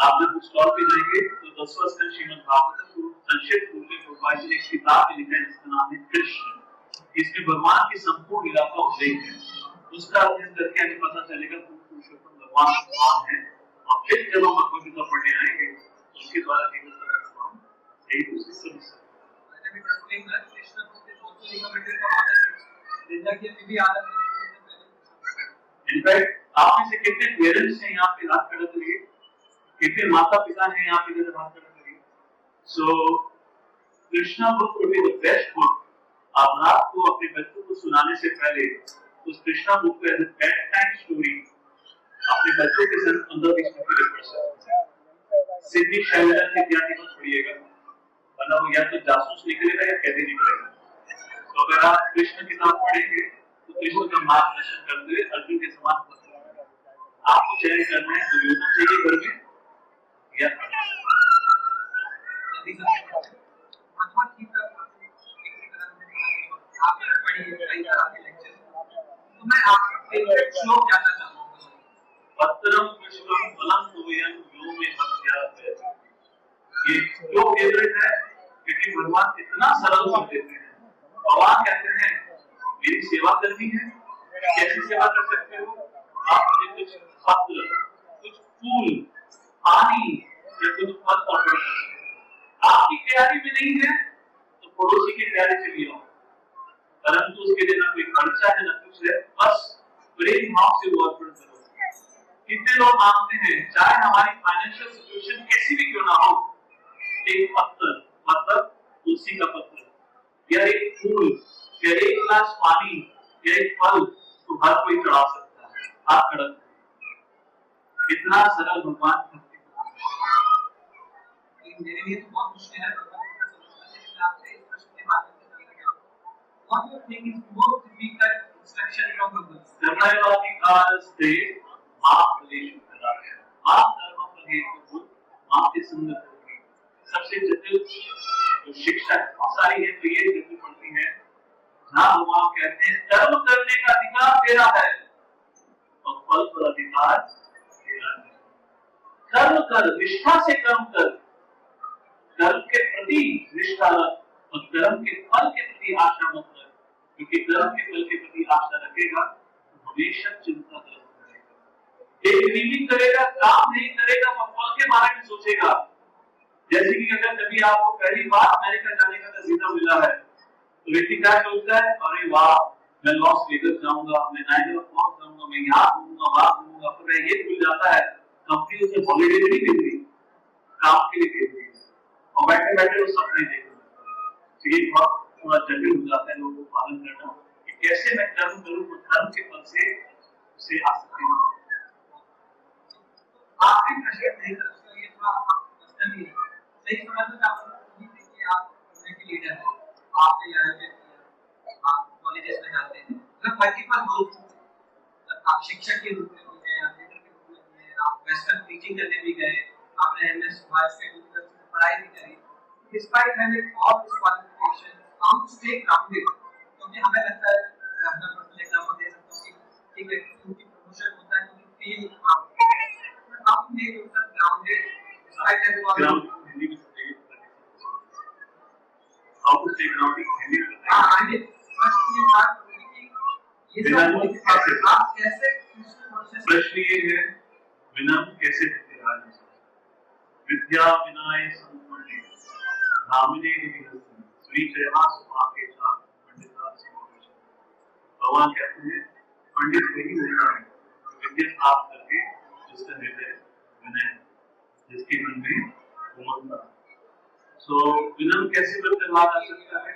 आप जब स्टॉल पे जाएंगे तो 10वां स्कंद श्रीमद् भागवतम को संक्षिप्त रूप में प्रकाशित एक किताब लिखा है जिसका नाम है कृष्ण। इसमें भगवान की संपूर्ण लीला का उल्लेख है। उसका अध्ययन करके हमें पता चलेगा पुरुषोत्तम भगवान कौन है, और फिर जब हम भगवत गीता पढ़ने आएंगे तो उसके द्वारा जीवन का हम एक दूसरे से समझ सकते हैं। इनफैक्ट आप में से कितने पेरेंट्स हैं यहाँ पे हाथ खड़ा करिए, कितने माता पिता हैं यहाँ पे जब हाथ खड़ा करिए। So Krishna book would be the best book. आप रात को अपने बच्चों को सुनाने से पहले उस कृष्णा बुक को as a bedtime story अपने बच्चों के सिर्फ 15-20% सिद्धि शैलजन इत्यादि को छोड़िएगा, वरना वो या तो जासूस निकलेगा या कैदी निकलेगा। तो अगर आप कृष्ण किताब पढ़ेंगे तो कृष्ण का मार्गदर्शन करते हुए अर्जुन के समान आपको चयन करना है, दुर्योधन चाहिए घर में या तो मैं आपके श्लोक जानना चाहूंगा। पत्रम पुष्पम फलम तोयं यो में भक्त्यात्। ये क्यों फेवरेट है? क्योंकि भगवान इतना सरल कर देते हैं। भगवान कहते हैं मेरी सेवा करनी है, कैसे सेवा कर सकते हो? आप मुझे कुछ पत्र, कुछ फूल, पानी या कुछ फल अर्पण कर सकते हो। आपकी तैयारी में नहीं है तो पड़ोसी की तैयारी चलिए आओ, परंतु उसके लिए ना कोई खर्चा है ना कुछ है, बस प्रेम भाव से वो अर्पण करो। कितने लोग मांगते हैं, चाहे हमारी फाइनेंशियल सिचुएशन कैसी भी क्यों ना हो, एक पत्र, मतलब तुलसी का पत्र या एक फूल या एक गिलास पानी या एक फल तो हर कोई चढ़ा सकता है। हाथ खड़ा कितना सरल भगवान भक्ति। मेरे लिए तो बहुत मुश्किल है आपसे इस प्रश्न के माध्यम से जानना चाहूंगा। What do you think is more difficult instruction from the Buddha? धर्मयोगिकास दे माप लेशु कराया, माप धर्म परहेतु माप के संगत होगी। सबसे जटिल जो शिक्षा है सारी है तो ये जटिल पड़ती है। जहाँ भगवान कहते हैं कर्म करने का अधिकार तेरा है और फल पर अधिकार तेरा है। कर्म कर, निष्ठा से कर्म कर, कर्म के प्रति निष्ठा रख और कर्म के फल के प्रति आशा मत रख, क्योंकि कर्म के फल के प्रति आशा रखेगा तो हमेशा चिंता करेगा, डेली करेगा, काम नहीं करेगा और फल के बारे में सोचेगा। जैसे कि अगर कभी आपको पहली बार अमेरिका जाने का वीजा मिला है तो व्यक्ति क्या सोचता है, अरे वाह मैं लॉस वेगस जाऊंगा, मैं नाइजर फॉल्स जाऊंगा, मैं यहाँ घूमूंगा वहां घूमूंगा। फिर ये भूल जाता है कंपनी उसे हॉलीडे नहीं दे रही, काम के लिए दे रही है और बैठे बैठे वो सपने देख रहे हैं। तो ये बहुत थोड़ा जटिल हो जाता है लोगों को पालन करना कि कैसे मैं कर्म करूं तो कर्म के फल से उसे आसक्ति ना हो। आखिरी प्रश्न नहीं कर सकते, ये थोड़ा पर्सनली है। सही समझ में आप देखिए, आप कम्युनिटी लीडर हैं, आपने आयोजन किया, आप कॉलेजेस में जाते हैं, मतलब मल्टीपल रोल्स, आप शिक्षक के रूप में भी गए, आप लीडर के रूप में भी गए, आप वेस्टर्न टीचिंग करने भी गए, आपने एमएस वाइस के यूनिवर्सिटी में पढ़ाई भी करी। Despite having all these qualifications, how to stay grounded? क्योंकि हमें लगता है, मैं अपना पर्सनल एग्जांपल दे सकता हूँ कि एक व्यक्ति की प्रमोशन होता है तो feel how to make yourself grounded despite having all How to stay grounded? हाँ, आगे प्रश्न ये बात होगी कि ये सब आप कैसे प्रश्न ये है, विनम्र कैसे विद्याराज विद्या विनय संपन्ने धामिने निधिरस्ति श्री चरणा सुभागे चा पंडिता सिंह। भगवान कहते हैं पंडित वही होता है विद्या प्राप्त करके जिसका हृदय विनय, जिसके मन में उमंगता। सो विनम्र कैसे विद्याराज आ सकता है,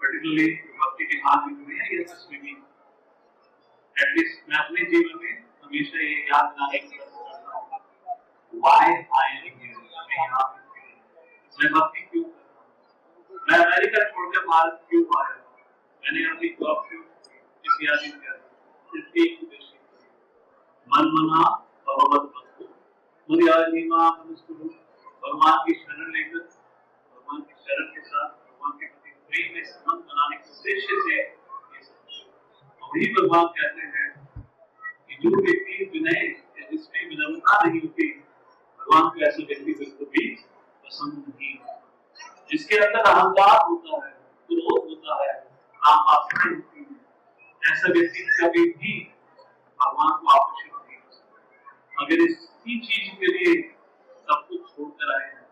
पर्टिकुलरली भक्ति के हाथ में है ये तस्वीर। एटलीस्ट मैं अपने जीवन में हमेशा ये याद दिलाने की कोशिश करता हूँ, व्हाई आई एम हियर, मैं यहाँ मैं भक्ति क्यों कर रहा हूँ, मैं अमेरिका छोड़कर भारत क्यों आया, मैंने अपनी जॉब क्यों इत्यादि सिर्फ एक उद्देश्य, मन मना भगवत भक्तो मुरियाजीमा मनुष्य, भगवान की शरण लेकर भगवान की शरण के साथ भगवान के प्रति प्रेम में संबंध बनाने के उद्देश्य से वही भगवान कहते हैं कि जो व्यक्ति विनय जिसमें विनम्रता नहीं होती, भगवान को ऐसे व्यक्ति बिल्कुल भी पसंद नहीं। जिसके अंदर अहंकार होता है, क्रोध होता है, काम वासनाएं होती है, ऐसा व्यक्ति कभी भी भगवान को आकर्षित नहीं हो सकता। अगर इसी चीज के लिए सब कुछ छोड़कर आए हैं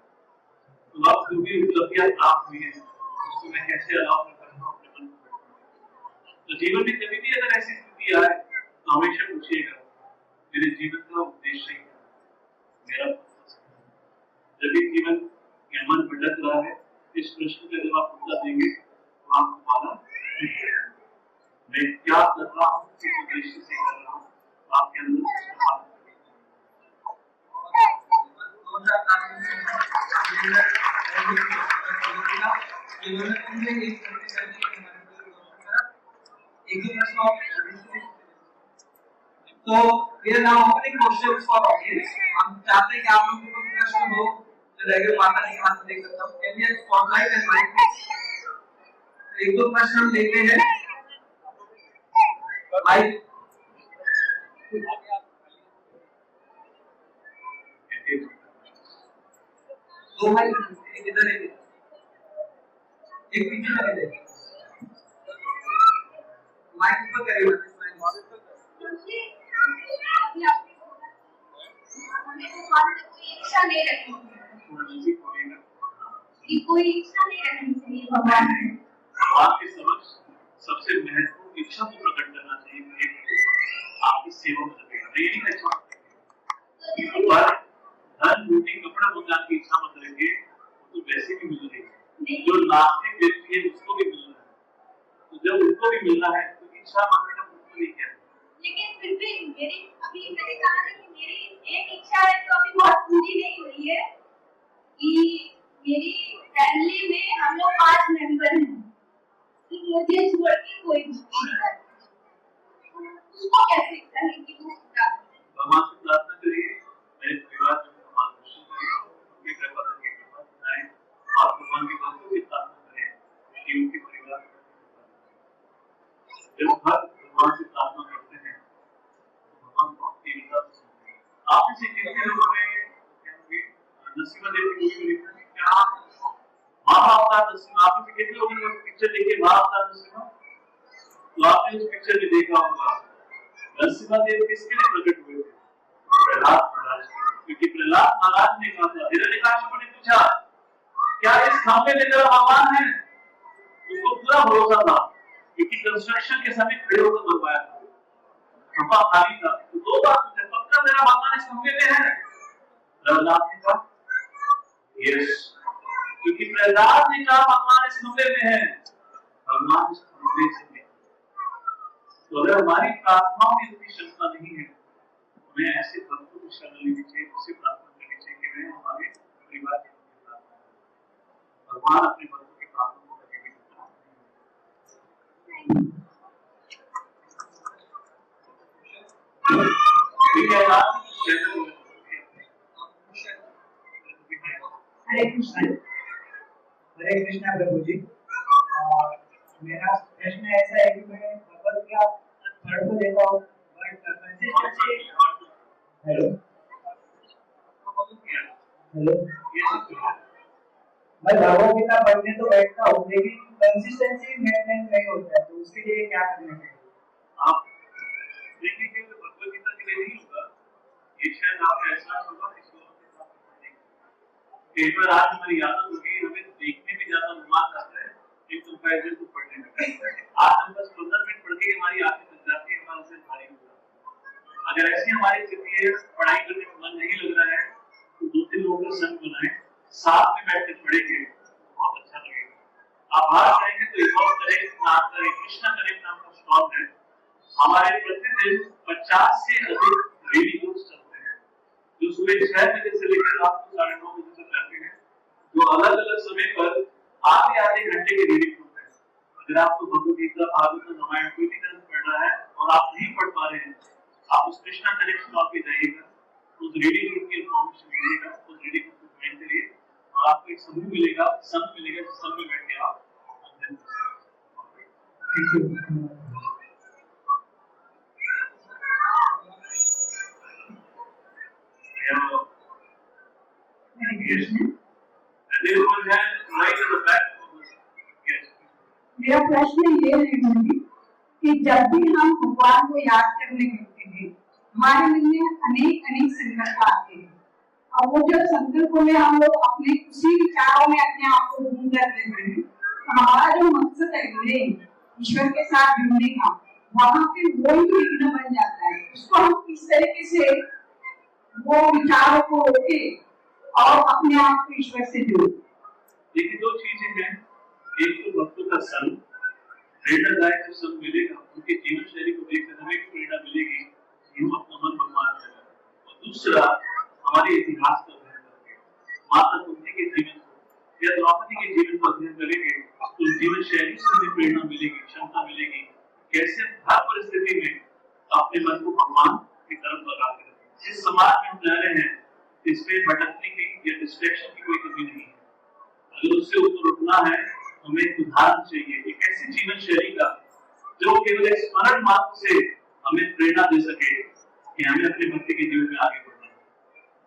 तो आप जो भी उपलब्धियां प्राप्त हुई है उसको मैं कैसे अलाउ कर सकता हूँ अपने मन को। तो जीवन में कभी भी अगर ऐसी स्थिति आए तो हमेशा पूछिएगा मेरे जीवन का उद्देश्य क्या है, मेरा जब भी जीवन या मन भटक रहा है इस प्रश्न का जब आप उत्तर देंगे तो आप तुम्हारा मैं क्या कर रहा हूँ, किस उद्देश्य से कर रहा हूँ, आपके अंदर इन्होंने मुझे एक दो प्रश्न और तो we are now opening questions for audience. हम चाहते हैं कि आप लोगों को कोई प्रश्न हो जो रेगुलर माता जी के हाथ में देख सकता हूँ। Can we spotlight and mic? एक दो प्रश्न हम लेते हैं। माइक दो माइक एक इधर एक पीछे लगे माइक पर करिए हमें भगवान से कोई इच्छा नहीं रखनी चाहिए, कोई इच्छा नहीं रखनी चाहिए भगवान से। भगवान के समक्ष सबसे महत्वपूर्ण इच्छा को प्रकट करना चाहिए कि आपकी सेवा में लगेगा। ये नहीं अच्छा पर धन रोटी कपड़ा मकान की इच्छा मत रखिए, तो वैसे भी मिल जाएगी। जो नास्तिक व्यक्ति है उसको भी मिलना है, तो जब उनको भी मिलना है तो इच्छा मांगने का मतलब नहीं क्या है। लेकिन फिर भी मेरी अभी मैंने कहा ना कि मेरी एक इच्छा है तो अभी बहुत पूरी नहीं हुई है कि मेरी फैमिली में हम लोग 5 मेंबर हैं, तो मुझे छोड़ के कोई नहीं करता, उसको कैसे करें कि वो पूरा भगवान से प्रार्थना करिए मेरे परिवार में भगवान उनकी कृपा से बनाए और भगवान की भक्तों की प्रार्थना करें कि उनके परिवार जब भगवान से प्रार्थना करते हैं तो भगवान बहुत तीव्रता से सुनते हैं। आप इसे कितने लोगों ने नरसिम्हा देव की मूवी में लिखा है कि आप महाअवतार नरसिम्हा, आप इसे कितने लोगों ने पिक्चर देखी महाअवतार नरसिम्हा? तो आपने उस पिक्चर में देखा होगा नरसिम्हा देव किसके लिए प्रकट हुए थे? प्रहलाद महाराज के, क्योंकि प्रहलाद महाराज ने कहा था, हिरण्यकशिपु ने पूछा क्या इस खंभे में तेरा भगवान है? उसको पूरा भरोसा था क्योंकि कंस्ट्रक्शन के समय खड़े होकर बनवाया था, खंभा खाली था, तो 2 बार पूछा पक्का मेरा भगवान इस खंभे में है? प्रहलाद ने कहा यस, क्योंकि प्रहलाद ने कहा भगवान इस खंभे में है, भगवान इस खंभे से है। तो अगर हमारी प्रार्थनाओं में इतनी क्षमता नहीं है, हमें ऐसे भक्तों को शरण लेनी चाहिए, उससे प्रार्थना करनी चाहिए कि वे हमारे परिवार के साथ भगवान अपने भक्तों की प्रार्थना को कभी भी हरे कृष्णा प्रभु जी। मेरा प्रश्न ऐसा है कि मैं भगवत गीता पढ़ तो लेता हूँ बट कंसिस्टेंसी हेलो मैं भगवत गीता पढ़ने तो बैठता हूँ लेकिन कंसिस्टेंसी मेंटेन नहीं होता है, तो उसके लिए क्या करना चाहिए? आप देखिए कि भगवत गीता के लिए नहीं होगा, ये शायद आपका एहसास होगा कई बार आज हमारी आदत होगी हमें देखने में ज्यादा दिमाग आता है इन कंपैरिजन को पढ़ने में। आज हम बस 15 मिनट पढ़ के हमारी आंखें थक जाती है, हमारा सिर भारी हो जाता है। अगर ऐसी हमारी स्थिति है, पढ़ाई करने में मन नहीं लग रहा है, तो 2-3 लोगों का संग बनाए, साथ में बैठ कर पढ़ेंगे, बहुत अच्छा लगेगा। आप बाहर जाएंगे तो एक और करेक्ट नाम का कृष्णा करेक्ट नाम का स्टॉल है, हमारे प्रतिदिन 50 से अधिक रीडिंग ग्रुप्स चलते हैं जो सुबह 6 बजे से लेकर रात को 9:30 बजे तक रहते हैं, जो अलग अलग समय पर आधे घंटे के रीडिंग ग्रुप है। अगर आपको भगवत गीता भागवत रामायण कोई भी ग्रंथ पढ़ना है और आप नहीं पढ़ पा रहे हैं, आप उस कृष्णा कनेक्ट स्टॉल पे जाइएगा, उस रीडिंग ग्रुप की इन्फॉर्मेशन मिलेगा, उस रीडिंग ग्रुप को ज्वाइन करिए और आपको एक समूह मिलेगा, संघ मिलेगा, जिस संघ में बैठ के आप अध्ययन करेंगे। मेरा प्रश्न ये है कि जब भी हम भगवान को याद करने लगते हैं हमारे मन में अनेक संकल्प आते हैं और वो जब संकल्पों में हम लोग अपने उसी विचारों में अपने आप को ढूंढ कर लेते हैं, तो हमारा जो मकसद है ईश्वर के साथ जुड़ने का, वहां पे वो ही विघ्न बन जाता है। उसको हम किस तरीके से वो विचारों को रोके और अपने आप को ईश्वर से जोड़े? देखिए 2 चीजें हैं, एक तो भक्तों का संग, प्रेरणादायक जो संग मिलेगा उनके जीवन शैली को देखकर हमें प्रेरणा मिलेगी कि हम अपना मन भगवान में लगाएं, और दूसरा हमारे इतिहास का अध्ययन करेंगे, माता कुंती के जीवन को या द्रौपदी के जीवन को अध्ययन करेंगे तो जीवन शैली से हमें प्रेरणा मिलेगी, क्षमता मिलेगी, कैसे हर परिस्थिति में अपने मन को भगवान की तरफ लगाते रखें। इस समाज में हम रह रहे हैं, इसमें भटकने की या डिस्ट्रैक्शन की कोई कमी नहीं है। अगर उससे ऊपर उठना है, हमें एक उदाहरण चाहिए, एक ऐसी जीवन शैली का जो केवल एक स्मरण मात्र से हमें प्रेरणा दे सके कि हमें अपने भक्ति के जीवन में आगे बढ़ना है।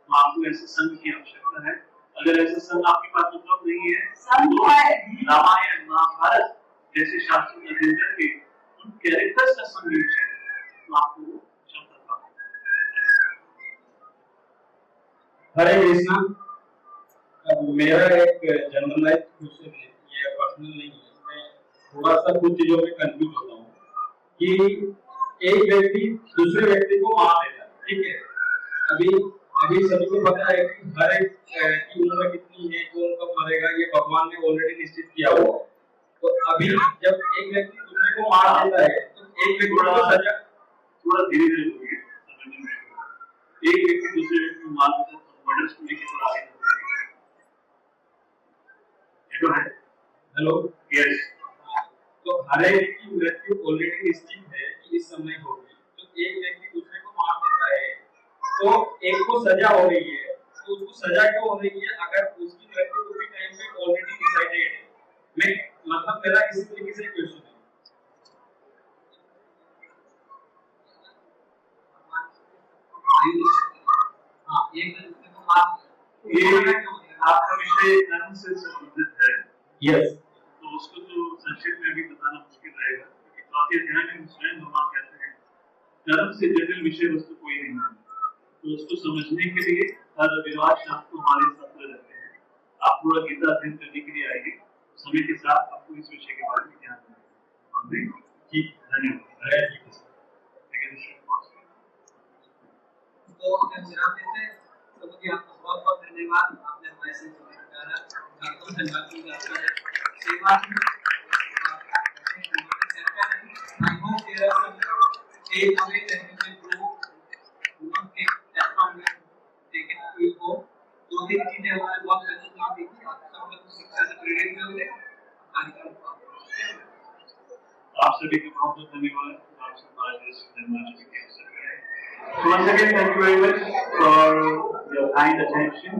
तो आपको ऐसे संघ की आवश्यकता है। अगर ऐसा संघ आपके पास उपलब्ध नहीं है, तो रामायण महाभारत जैसे शास्त्रों का अध्ययन करके उन कैरेक्टर्स का संग लीजिए, तो आपको क्षमता प्राप्त होगी। हरे कृष्णा। मेरा एक जनरलाइज क्वेश्चन है, ये पर्सनल नहीं है। मैं थोड़ा सा कुछ चीजों में कंफ्यूज होता हूँ कि एक व्यक्ति दूसरे व्यक्ति को मार देता है, ठीक है। अभी सभी को पता है कि हर एक की उम्र कितनी है, कौन कब मरेगा, ये भगवान ने ऑलरेडी निश्चित किया हुआ है। तो अभी जब एक व्यक्ति दूसरे को मार देता है तो एक व्यक्ति को सजा, थोड़ा धीरे धीरे होगी समझने में। एक व्यक्ति दूसरे व्यक्ति को मार देता है तो मर्डर को लेकर थोड़ा आगे तो है। Hello, yes. तो हर एक की मृत्यु ऑलरेडी निश्चित है कि इस समय होगी। तो एक व्यक्ति दूसरे को मार देता है तो एक को सजा हो रही है, तो उसको सजा क्यों हो रही है अगर उसकी मृत्यु उसी टाइम पे ऑलरेडी डिसाइडेड है? मैं मतलब मेरा इसी तरीके से क्वेश्चन है। हाँ, ये आपका विषय धर्म से संबंधित है। यस। तो उसको तो संक्षिप्त में भी बताना मुश्किल रहेगा, क्योंकि चौथे अध्याय में स्वयं भगवान कहते हैं धर्म से जटिल विषय वस्तु कोई नहीं है। तो उसको समझने के लिए हर रविवार शाम को हमारे साथ रहते हैं। आप पूरा गीता अध्ययन करने के लिए आइए, समय के साथ आपको इस विषय के बारे में ज्ञान मिलेगा। ठीक, धन्यवाद। तो अगर मेरा कहते हैं तो मुझे आपका बहुत बहुत धन्यवाद। आपने हमारे से आपको धन्यवाद की जाता है सेवा की। I hope there are some takeaway that you can grow एक प्लेटफॉर्म में टेक इट विल गो। दो तीन चीजें हमारे बहुत महत्वपूर्ण थी, सब लोग शिक्षा से प्रेरित होंगे कार्यक्रम को। आप सभी को बहुत बहुत धन्यवाद। आप सब आज इस जन्माष्टमी के अवसर पर So once again, thank you very much for your kind attention.